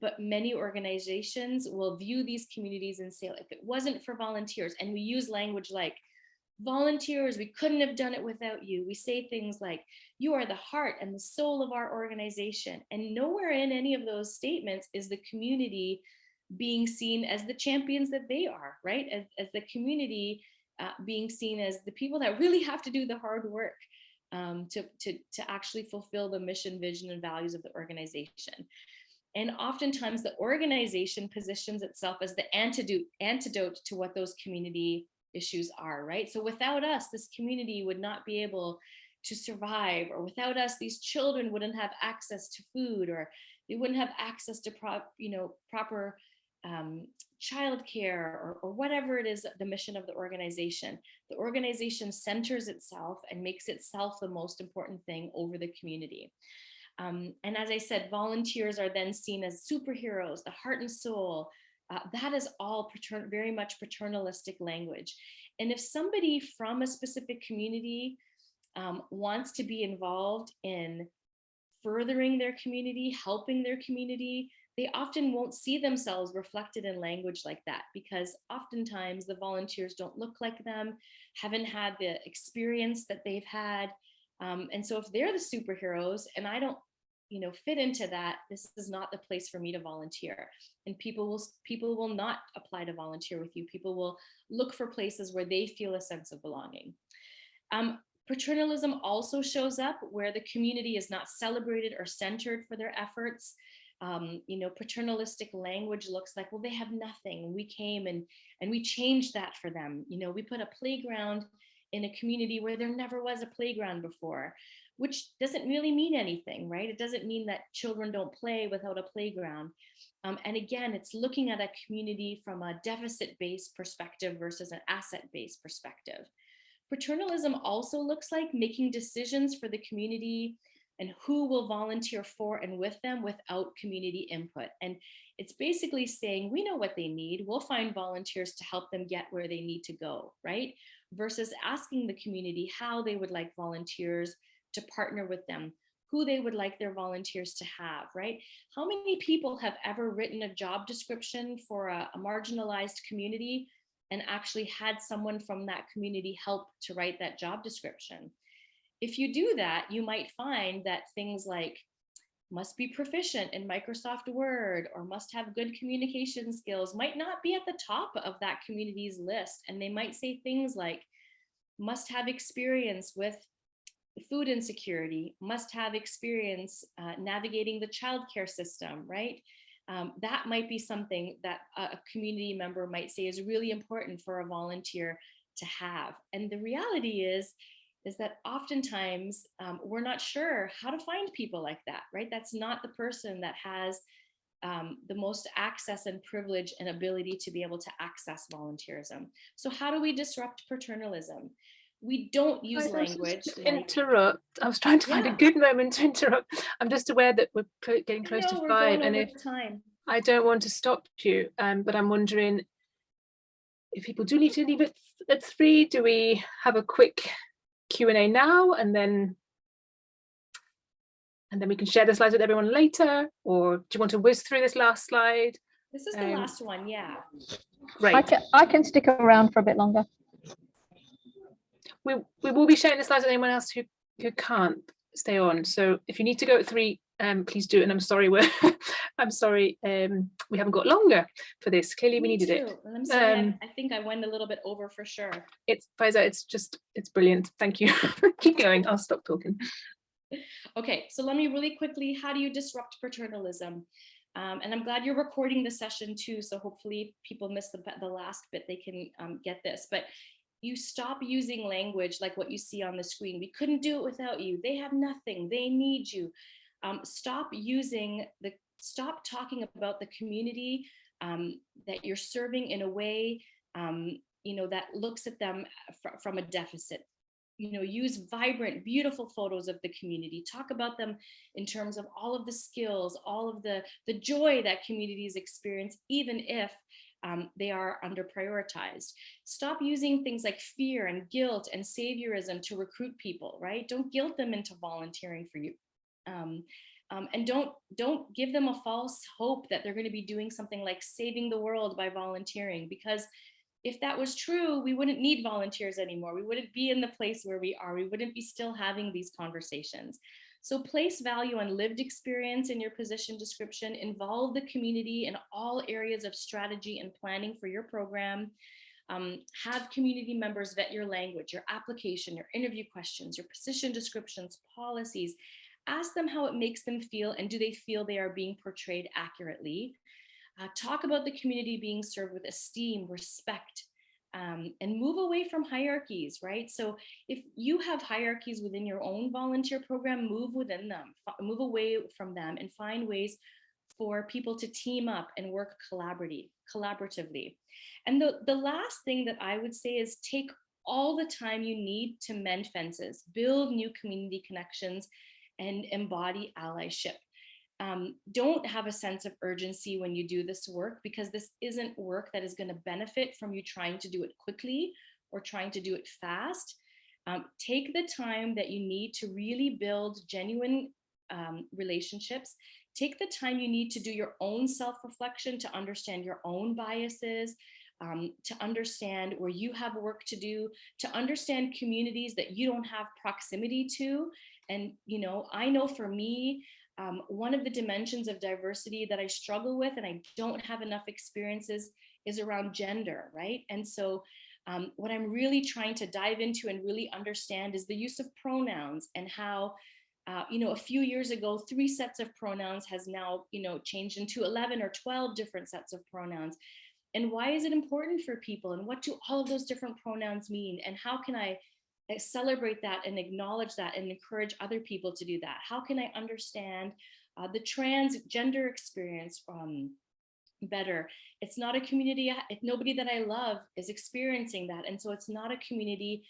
But many organizations will view these communities and say, if it wasn't for volunteers, and we use language like Volunteers, we couldn't have done it without you. We say things like, you are the heart and the soul of our organization. And nowhere in any of those statements is the community being seen as the champions that they are, right? As the community being seen as the people that really have to do the hard work to actually fulfill the mission, vision, and values of the organization. And oftentimes the organization positions itself as the antidote to what those community issues are, right? So without us, this community would not be able to survive, or without us, these children wouldn't have access to food, or they wouldn't have access to proper childcare, or whatever it is, the mission of the organization. The organization centers itself and makes itself the most important thing over the community. And as I said, volunteers are then seen as superheroes, the heart and soul. That is all very much paternalistic language. And if somebody from a specific community wants to be involved in furthering their community, helping their community, they often won't see themselves reflected in language like that, because oftentimes the volunteers don't look like them, haven't had the experience that they've had. And so if they're the superheroes and I don't fit into that, this is not the place for me to volunteer. And people will not apply to volunteer with you. People will look for places where they feel a sense of belonging. Paternalism also shows up where the community is not celebrated or centered for their efforts. Paternalistic language looks like, well, they have nothing. We came and we changed that for them. We put a playground in a community where there never was a playground before, which doesn't really mean anything, right? It doesn't mean that children don't play without a playground. And again, it's looking at a community from a deficit-based perspective versus an asset-based perspective. Paternalism also looks like making decisions for the community and who will volunteer for and with them without community input. And it's basically saying, we know what they need. We'll find volunteers to help them get where they need to go, right? Versus asking the community how they would like volunteers to partner with them, who they would like their volunteers to have, right? How many people have ever written a job description for a marginalized community and actually had someone from that community help to write that job description? If you do that, you might find that things like must be proficient in Microsoft Word or must have good communication skills might not be at the top of that community's list. And they might say things like must have experience with food insecurity, must have experience navigating the childcare system, right? That might be something that a community member might say is really important for a volunteer to have. And the reality is that oftentimes we're not sure how to find people like that, right? That's not the person that has the most access and privilege and ability to be able to access volunteerism. So how do we disrupt paternalism? We don't use language. Interrupt. I was trying to find a good moment to interrupt. I'm just aware that we're getting close to 5, and if time. I don't want to stop you, but I'm wondering if people do need to leave it at 3. Do we have a quick Q&A now, and then we can share the slides with everyone later, or do you want to whiz through this last slide? This is the last one, yeah. Right. I can stick around for a bit longer. We will be sharing the slides with anyone else who can't stay on. So if you need to go at 3, please do it. And I'm sorry we haven't got longer for this. Clearly we needed it. I'm sorry, I think I went a little bit over for sure. It's Faiza, it's brilliant. Thank you. Keep going. I'll stop talking. Okay, so let me really quickly, how do you disrupt paternalism? And I'm glad you're recording the session too, so hopefully people missed the last bit, they can get this. But you stop using language like what you see on the screen. We couldn't do it without you. They have nothing. They need you. Stop talking about the community that you're serving in a way that looks at them from a deficit. Use vibrant, beautiful photos of the community. Talk about them in terms of all of the skills, all of the joy that communities experience, even if they are under prioritized. Stop using things like fear and guilt and saviorism to recruit people, right? Don't guilt them into volunteering for you. And don't give them a false hope that they're going to be doing something like saving the world by volunteering, because if that was true, we wouldn't need volunteers anymore. We wouldn't be in the place where we are. We wouldn't be still having these conversations. So place value on lived experience in your position description, involve the community in all areas of strategy and planning for your program. Have community members vet your language, your application, your interview questions, your position descriptions, policies. Ask them how it makes them feel, and do they feel they are being portrayed accurately? Talk about the community being served with esteem, respect, and move away from hierarchies, right? So if you have hierarchies within your own volunteer program, move within them, move away from them, and find ways for people to team up and work collaboratively. And the last thing that I would say is take all the time you need to mend fences, build new community connections, and embody allyship. Don't have a sense of urgency when you do this work, because this isn't work that is going to benefit from you trying to do it quickly or trying to do it fast. Take the time that you need to really build genuine relationships. Take the time you need to do your own self-reflection, to understand your own biases, to understand where you have work to do, to understand communities that you don't have proximity to. And, I know for me, one of the dimensions of diversity that I struggle with and I don't have enough experiences is around gender, right? And so what I'm really trying to dive into and really understand is the use of pronouns, and how, a few years ago, 3 sets of pronouns has now, changed into 11 or 12 different sets of pronouns. And why is it important for people? And what do all of those different pronouns mean? And how can I celebrate that and acknowledge that and encourage other people to do that? How can I understand the transgender experience better? It's not a community, nobody that I love is experiencing that. And so it's not a community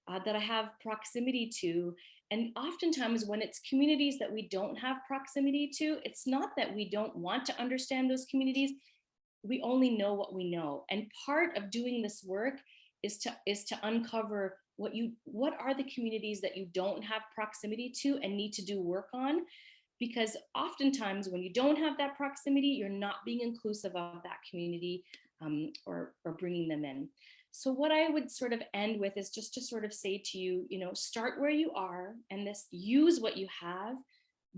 that I have proximity to. And oftentimes when it's communities that we don't have proximity to, it's not that we don't want to understand those communities. We only know what we know. And part of doing this work is to uncover what are the communities that you don't have proximity to and need to do work on. Because oftentimes when you don't have that proximity, you're not being inclusive of that community or bringing them in. So what I would sort of end with is just to sort of say to you, start where you are, and use what you have,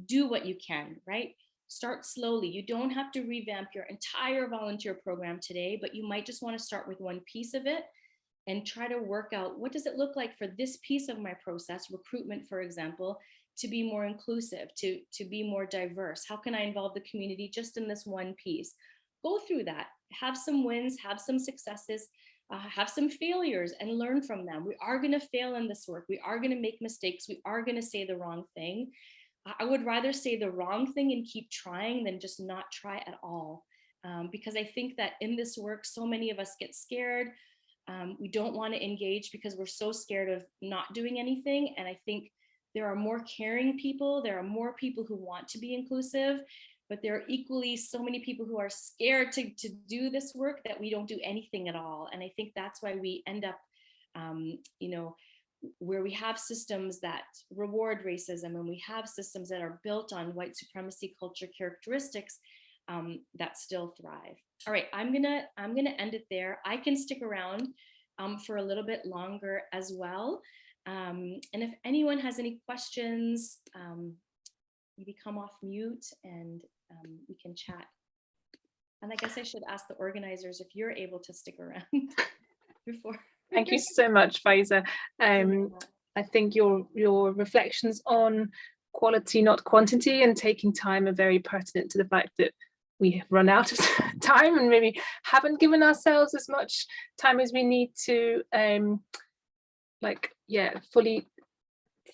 do what you can, right? Start slowly. You don't have to revamp your entire volunteer program today, but you might just want to start with one piece of it and try to work out, what does it look like for this piece of my process, recruitment, for example, to be more inclusive, to be more diverse? How can I involve the community just in this one piece? Go through that, have some wins, have some successes, have some failures, and learn from them. We are going to fail in this work. We are going to make mistakes. We are going to say the wrong thing. I would rather say the wrong thing and keep trying than just not try at all. Because I think that in this work, so many of us get scared. We don't want to engage because we're so scared of not doing anything. And I think there are more caring people. There are more people who want to be inclusive, but there are equally so many people who are scared to do this work that we don't do anything at all. And I think that's why we end up, where we have systems that reward racism, and we have systems that are built on white supremacy culture characteristics that still thrive. All right, I'm gonna end it there. I can stick around for a little bit longer as well. And if anyone has any questions, maybe come off mute and we can chat. And I guess I should ask the organizers if you're able to stick around before. Thank you so much, Faiza. I think your reflections on quality, not quantity, and taking time are very pertinent to the fact that we have run out of time and maybe haven't given ourselves as much time as we need to fully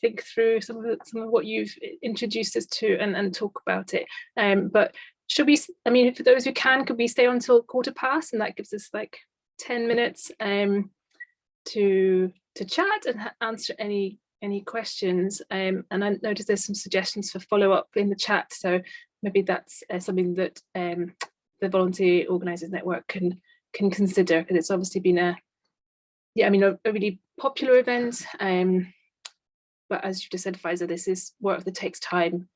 think through some of what you've introduced us to and talk about it. But should we, for those who can, could we stay on until 15:15, and that gives us like 10 minutes to chat and answer any questions. And I noticed there's some suggestions for follow-up in the chat, so maybe that's something that the Volunteer Organisers Network can consider, because it's obviously been a really popular event. But as you just said, Faiza, this is work that takes time.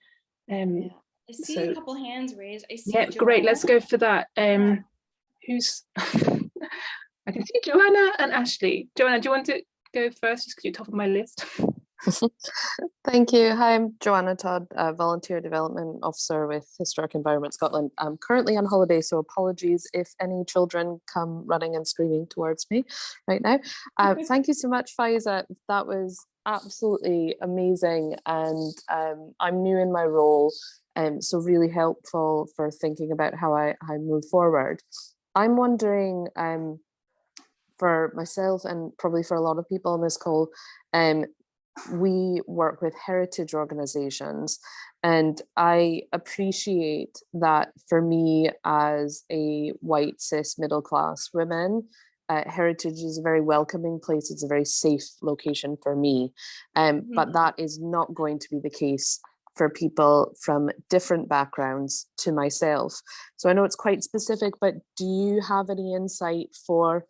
I see a couple hands raised. I see Great. Let's go for that. Who's I can see Joanna and Ashley. Joanna, do you want to go first, just because you're top of my list? Thank you. Hi, I'm Joanna Todd, Volunteer Development Officer with Historic Environment Scotland. I'm currently on holiday, so apologies if any children come running and screaming towards me right now. Thank you so much, Faiza. That was absolutely amazing, and I'm new in my role, so really helpful for thinking about how I move forward. I'm wondering, for myself and probably for a lot of people on this call, we work with heritage organizations, and I appreciate that for me as a white cis middle class woman, heritage is a very welcoming place. It's a very safe location for me, but that is not going to be the case for people from different backgrounds to myself. So I know it's quite specific, but do you have any insight for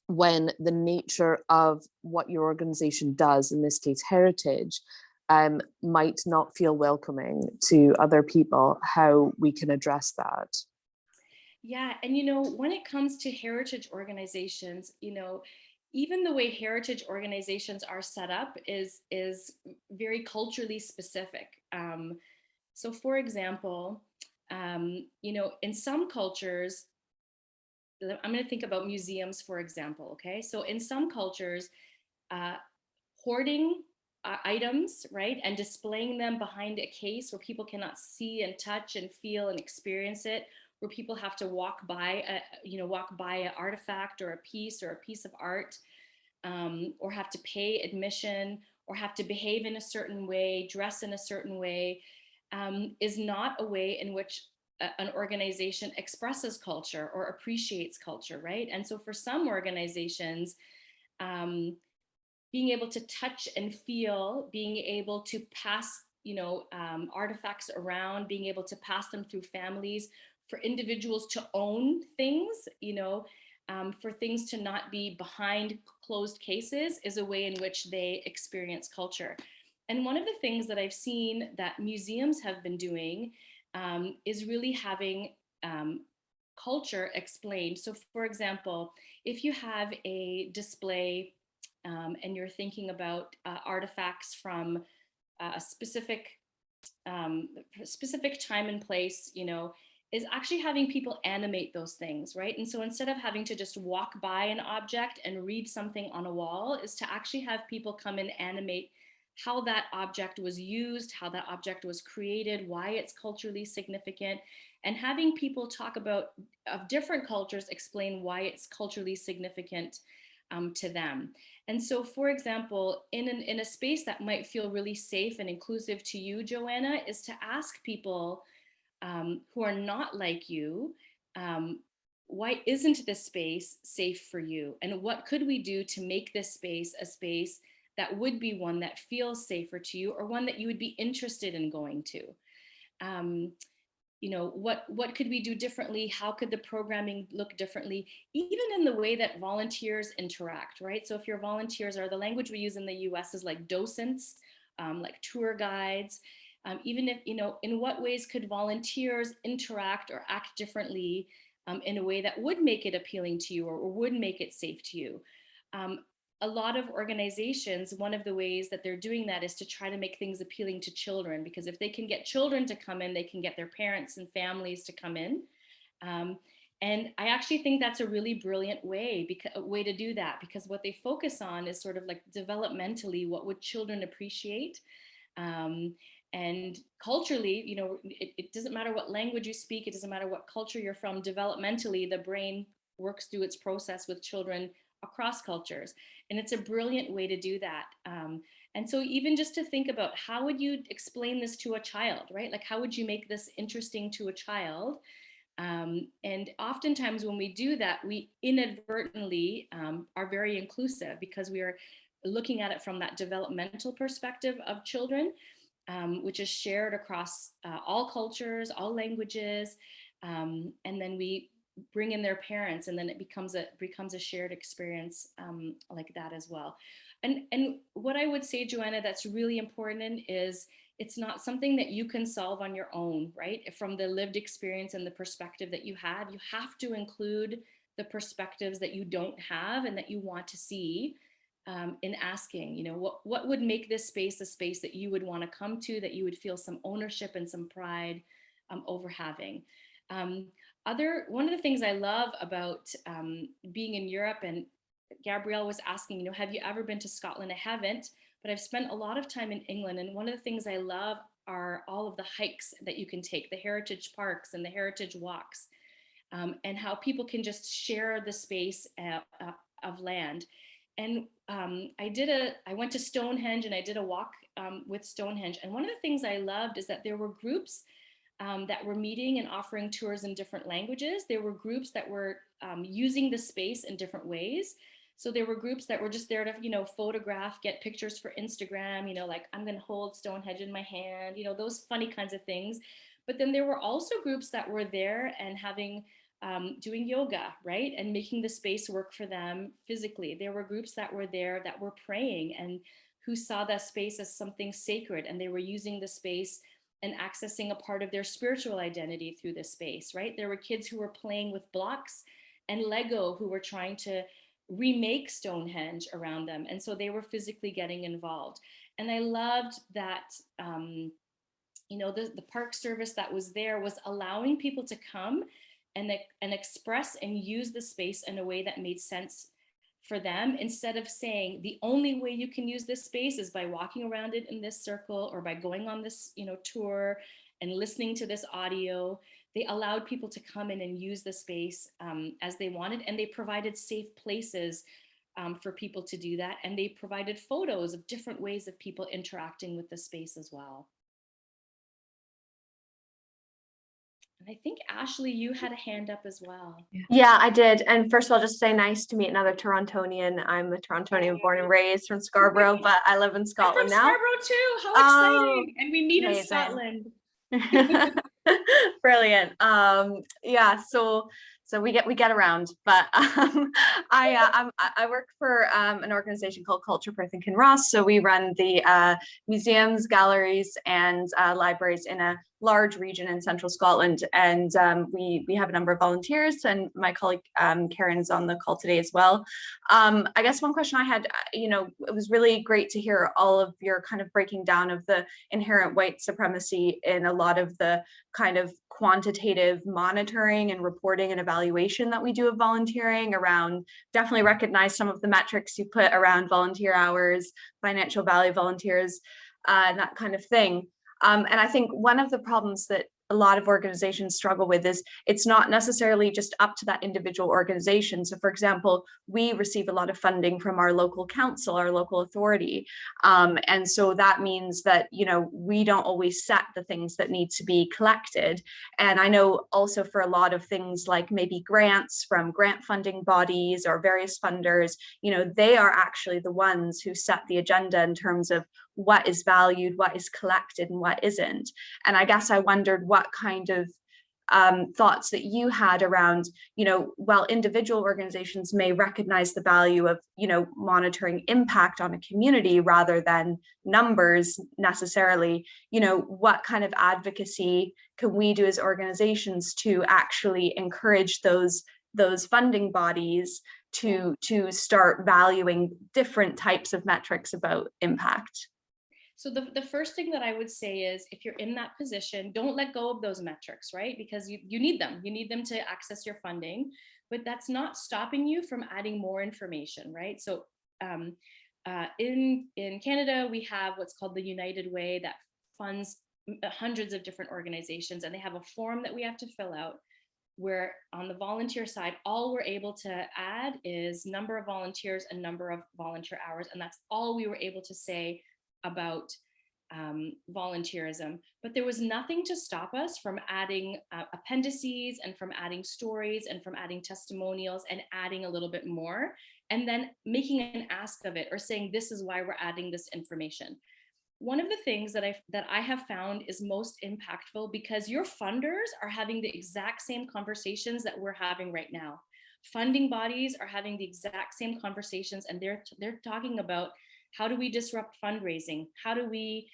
when the nature of what your organization does, in this case heritage, might not feel welcoming to other people, how we can address that? Yeah, and when it comes to heritage organizations, even the way heritage organizations are set up is very culturally specific. So for example, in some cultures, I'm going to think about museums, for example. Okay, so in some cultures, hoarding items, right, and displaying them behind a case where people cannot see and touch and feel and experience it, where people have to walk by an artifact or a piece of art, or have to pay admission, or have to behave in a certain way, dress in a certain way, is not a way in which an organization expresses culture or appreciates culture, right? And so for some organizations, being able to touch and feel, being able to pass, artifacts around, being able to pass them through families, for individuals to own things, for things to not be behind closed cases, is a way in which they experience culture. And one of the things that I've seen that museums have been doing is really having culture explained. So for example, if you have a display and you're thinking about artifacts from a specific time and place, is actually having people animate those things, right? And so instead of having to just walk by an object and read something on a wall, is to actually have people come and animate how that object was used, how that object was created, why it's culturally significant, and having people talk about, of different cultures, explain why it's culturally significant to them. And so, for example, in a space that might feel really safe and inclusive to you, Joanna, is to ask people who are not like you, why isn't this space safe for you? And what could we do to make this space a space that would be one that feels safer to you, or one that you would be interested in going to? What could we do differently? How could the programming look differently? Even in the way that volunteers interact, right? So if your volunteers are, the language we use in the US is like docents, like tour guides. Even if, in what ways could volunteers interact or act differently in a way that would make it appealing to you, or would make it safe to you? A lot of organizations, one of the ways that they're doing that is to try to make things appealing to children, because if they can get children to come in, they can get their parents and families to come in. And I actually think that's a really brilliant way to do that, because what they focus on is sort of like developmentally, what would children appreciate? And culturally, it doesn't matter what language you speak, it doesn't matter what culture you're from, developmentally, the brain works through its process with children across cultures. And it's a brilliant way to do that. And so even just to think about, how would you explain this to a child, right? Like, how would you make this interesting to a child? And oftentimes when we do that, we inadvertently are very inclusive, because we are looking at it from that developmental perspective of children, which is shared across all cultures, all languages. And then we bring in their parents, and then it becomes a shared experience like that as well. And what I would say, Joanna, that's really important is, it's not something that you can solve on your own, right? From the lived experience and the perspective that you have to include the perspectives that you don't have and that you want to see, in asking, you know, what would make this space a space that you would want to come to, that you would feel some ownership and some pride over having. One of the things I love about being in Europe, and Gabrielle was asking, you know, have you ever been to Scotland? I haven't, but I've spent a lot of time in England. And one of the things I love are all of the hikes that you can take, the heritage parks and the heritage walks, and how people can just share the space of land. And I went to Stonehenge and I did a walk with Stonehenge. And one of the things I loved is that there were groups that were meeting and offering tours in different languages. There were groups that were using the space in different ways. So there were groups that were just there to, you know, photograph, get pictures for Instagram, you know, like I'm going to hold Stonehenge in my hand, you know, those funny kinds of things. But then there were also groups that were there and having, doing yoga, right? And making the space work for them physically. There were groups that were there that were praying and who saw that space as something sacred, and they were using the space and accessing a part of their spiritual identity through this space, right? There were kids who were playing with blocks and Lego who were trying to remake Stonehenge around them. And so they were physically getting involved. And I loved that, you know, the park service that was there was allowing people to come and express and use the space in a way that made sense for them, instead of saying the only way you can use this space is by walking around it in this circle or by going on this, you know, tour and listening to this audio. They allowed people to come in and use the space as they wanted, and they provided safe places for people to do that. And they provided photos of different ways of people interacting with the space as well. And I think, Ashley, you had a hand up as well. Yeah, I did. And first of all, just say nice to meet another Torontonian. I'm a Torontonian born and raised from Scarborough, but I live in Scotland now. I'm from Scarborough too. How exciting. And we meet in Scotland. Brilliant. Yeah, so we get around, but I work for an organization called Culture Perth and Kinross. So we run the museums, galleries, and libraries in a large region in central Scotland, and we have a number of volunteers, and my colleague Karen is on the call today as well. I guess one question I had, you know, it was really great to hear all of your kind of breaking down of the inherent white supremacy in a lot of the kind of quantitative monitoring and reporting and evaluation that we do of volunteering around. Definitely recognize some of the metrics you put around volunteer hours, financial value of volunteers, and that kind of thing. And I think one of the problems that a lot of organizations struggle with is it's not necessarily just up to that individual organization. So for example, we receive a lot of funding from our local council, our local authority. And so that means that, you know, we don't always set the things that need to be collected. And I know also for a lot of things like maybe grants from grant funding bodies or various funders, you know, they are actually the ones who set the agenda in terms of what is valued, what is collected, and what isn't. And I guess I wondered what kind of thoughts that you had around, you know, while individual organizations may recognize the value of, you know, monitoring impact on a community rather than numbers necessarily, you know, what kind of advocacy can we do as organizations to actually encourage those funding bodies to start valuing different types of metrics about impact? So the first thing that I would say is, if you're in that position, don't let go of those metrics, right? Because you need them. You need them to access your funding, but that's not stopping you from adding more information, right? So in Canada, we have what's called the United Way that funds hundreds of different organizations, and they have a form that we have to fill out, where on the volunteer side, all we're able to add is number of volunteers and number of volunteer hours. And that's all we were able to say about volunteerism. But there was nothing to stop us from adding appendices and from adding stories and from adding testimonials and adding a little bit more, and then making an ask of it or saying, this is why we're adding this information. One of the things that I have found is most impactful, because your funders are having the exact same conversations that we're having right now. Funding bodies are having the exact same conversations, and they're talking about, how do we disrupt fundraising? How do we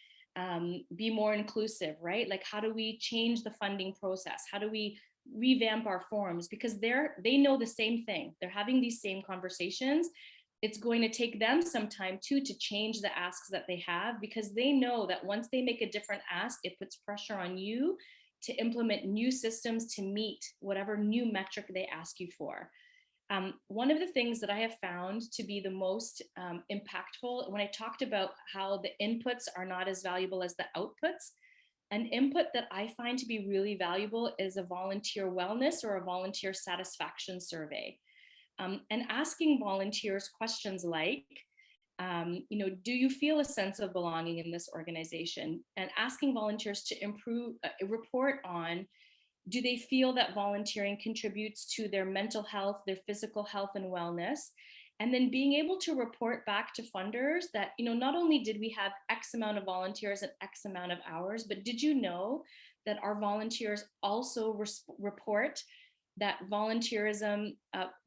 be more inclusive, right? Like, how do we change the funding process? How do we revamp our forms, because they know the same thing. They're having these same conversations. It's going to take them some time too to change the asks that they have, because they know that once they make a different ask, it puts pressure on you to implement new systems to meet whatever new metric they ask you for. One of the things that I have found to be the most impactful, when I talked about how the inputs are not as valuable as the outputs, an input that I find to be really valuable is a volunteer wellness or a volunteer satisfaction survey. And asking volunteers questions like, do you feel a sense of belonging in this organization? And asking volunteers to report on, do they feel that volunteering contributes to their mental health, their physical health and wellness? And then being able to report back to funders that, not only did we have X amount of volunteers and X amount of hours, but did you know that our volunteers also report that volunteerism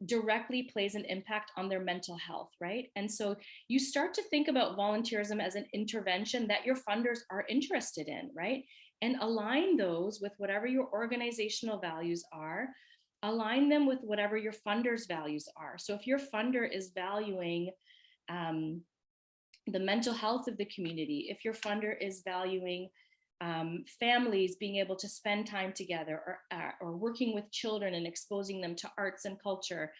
directly plays an impact on their mental health, right? And so you start to think about volunteerism as an intervention that your funders are interested in, right? And align those with whatever your organizational values are, align them with whatever your funders' values are. So if your funder is valuing the mental health of the community, if your funder is valuing families being able to spend time together, or working with children and exposing them to arts and culture,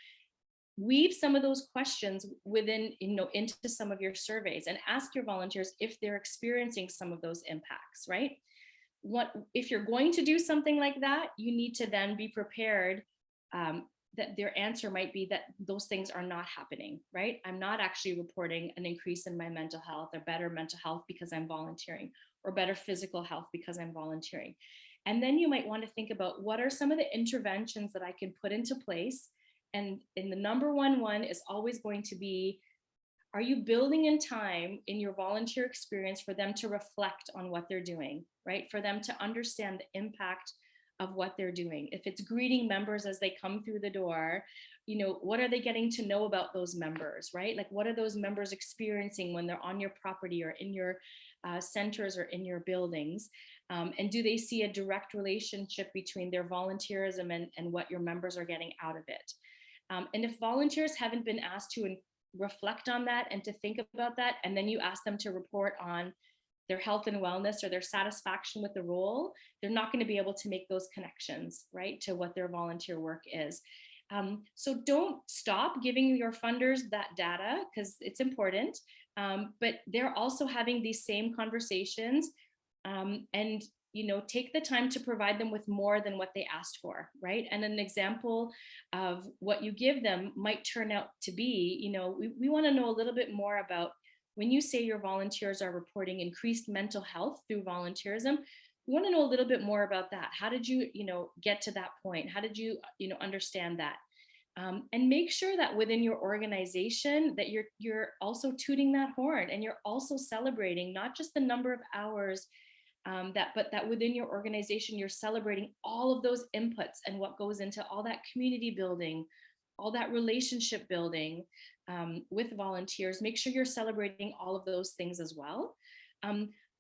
weave some of those questions within, into some of your surveys, and ask your volunteers if they're experiencing some of those impacts, right? If you're going to do something like that, you need to then be prepared that their answer might be that those things are not happening, right? I'm not actually reporting an increase in my mental health or better mental health because I'm volunteering, or better physical health because I'm volunteering. And then you might want to think about, what are some of the interventions that I can put into place? And in the number one is always going to be, are you building in time in your volunteer experience for them to reflect on what they're doing, right? For them to understand the impact of what they're doing. If it's greeting members as they come through the door, what are they getting to know about those members, right? Like, what are those members experiencing when they're on your property or in your centers or in your buildings? And do they see a direct relationship between their volunteerism and what your members are getting out of it? And if volunteers haven't been asked to reflect on that and to think about that, and then you ask them to report on their health and wellness or their satisfaction with the role, they're not going to be able to make those connections, right, to what their volunteer work is. So don't stop giving your funders that data, because it's important, but they're also having these same conversations, and take the time to provide them with more than what they asked for, right? And an example of what you give them might turn out to be, we want to know a little bit more about, when you say your volunteers are reporting increased mental health through volunteerism, we want to know a little bit more about that. How did you, get to that point? How did you, understand that? And make sure that within your organization that you're also tooting that horn, and you're also celebrating not just the number of hours, but that within your organization, you're celebrating all of those inputs and what goes into all that community building, all that relationship building with volunteers. Make sure you're celebrating all of those things as well.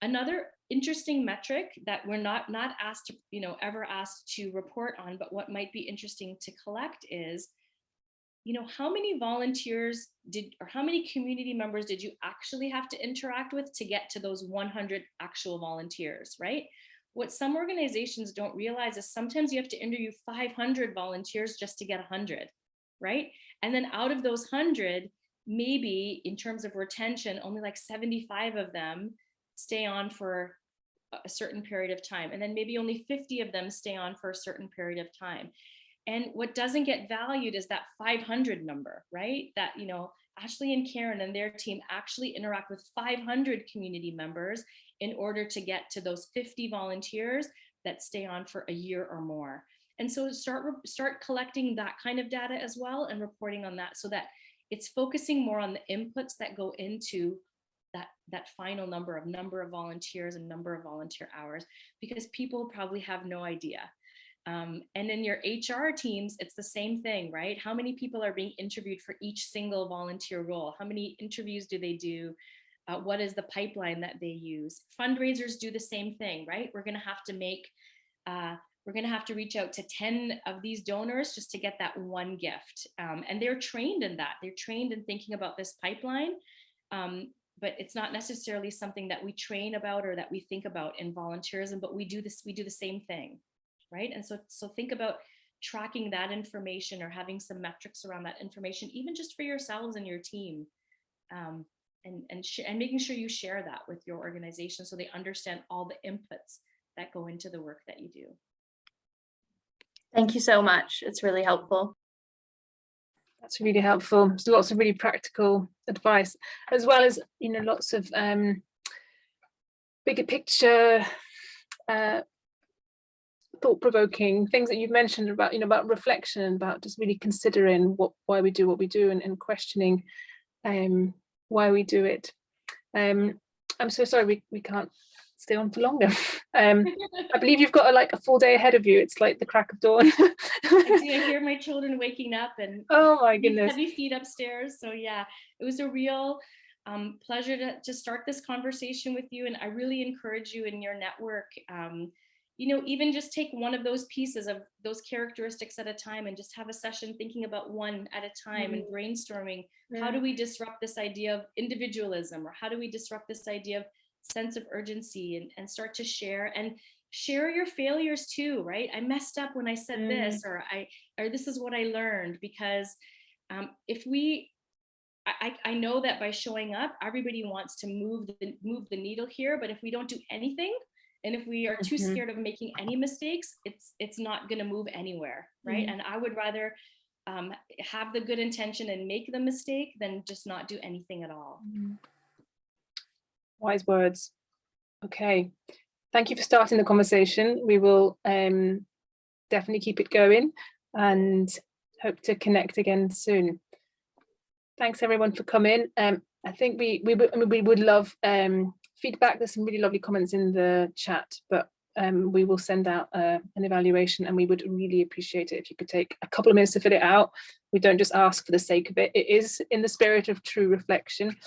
Another interesting metric that we're not asked to, ever asked to report on, but what might be interesting to collect is, how many volunteers or how many community members did you actually have to interact with to get to those 100 actual volunteers, right? What some organizations don't realize is sometimes you have to interview 500 volunteers just to get 100, right? And then out of those 100, maybe in terms of retention, only like 75 of them stay on for a certain period of time. And then maybe only 50 of them stay on for a certain period of time. And what doesn't get valued is that 500 number, right? That, Ashley and Karen and their team actually interact with 500 community members in order to get to those 50 volunteers that stay on for a year or more. And so start collecting that kind of data as well, and reporting on that, so that it's focusing more on the inputs that go into that final number of volunteers and number of volunteer hours, because people probably have no idea. And in your HR teams, it's the same thing, right? How many people are being interviewed for each single volunteer role? How many interviews do they do? What is the pipeline that they use? Fundraisers do the same thing, right? We're going to have to make we're going to have to reach out to 10 of these donors just to get that one gift. And they're trained in that. They're trained in thinking about this pipeline. But it's not necessarily something that we train about or that we think about in volunteerism, but we do the same thing, right? And so think about tracking that information or having some metrics around that information, even just for yourselves and your team. And making sure you share that with your organization so they understand all the inputs that go into the work that you do. Thank you so much. It's really helpful. That's really helpful. There's lots of really practical advice, as well as, you know, lots of bigger picture, thought-provoking things that you've mentioned about, you know, about reflection, about just really considering why we do what we do, and questioning why we do it. I'm so sorry we can't stay on for longer. I believe you've got a full day ahead of you. It's like the crack of dawn. I hear my children waking up, and oh my goodness, heavy feet upstairs. So yeah, it was a real pleasure to start this conversation with you, and I really encourage you in your network, you know, even just take one of those pieces of those characteristics at a time and just have a session thinking about one at a time and brainstorming, how do we disrupt this idea of individualism, or how do we disrupt this idea of sense of urgency, and start to share your failures too, right? I messed up when I said this, or this is what I learned, because I know that by showing up, everybody wants to move the needle here, but if we don't do anything, and if we are too scared of making any mistakes, it's not going to move anywhere, right? And I would rather have the good intention and make the mistake than just not do anything at all. Wise words. Okay, thank you for starting the conversation. We will definitely keep it going and hope to connect again soon. Thanks everyone for coming. I think we would love feedback. There's some really lovely comments in the chat, but we will send out an evaluation, and we would really appreciate it if you could take a couple of minutes to fill it out. We don't just ask for the sake of it. It is in the spirit of true reflection.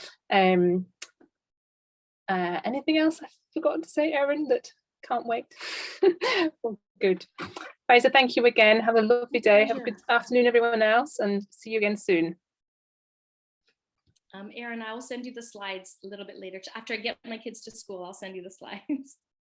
Anything else I've forgotten to say, Erin, that can't wait? Well, good. Faiza, thank you again. Have a lovely day. Have a good afternoon, everyone else, and see you again soon. Erin, I will send you the slides a little bit later. After I get my kids to school, I'll send you the slides.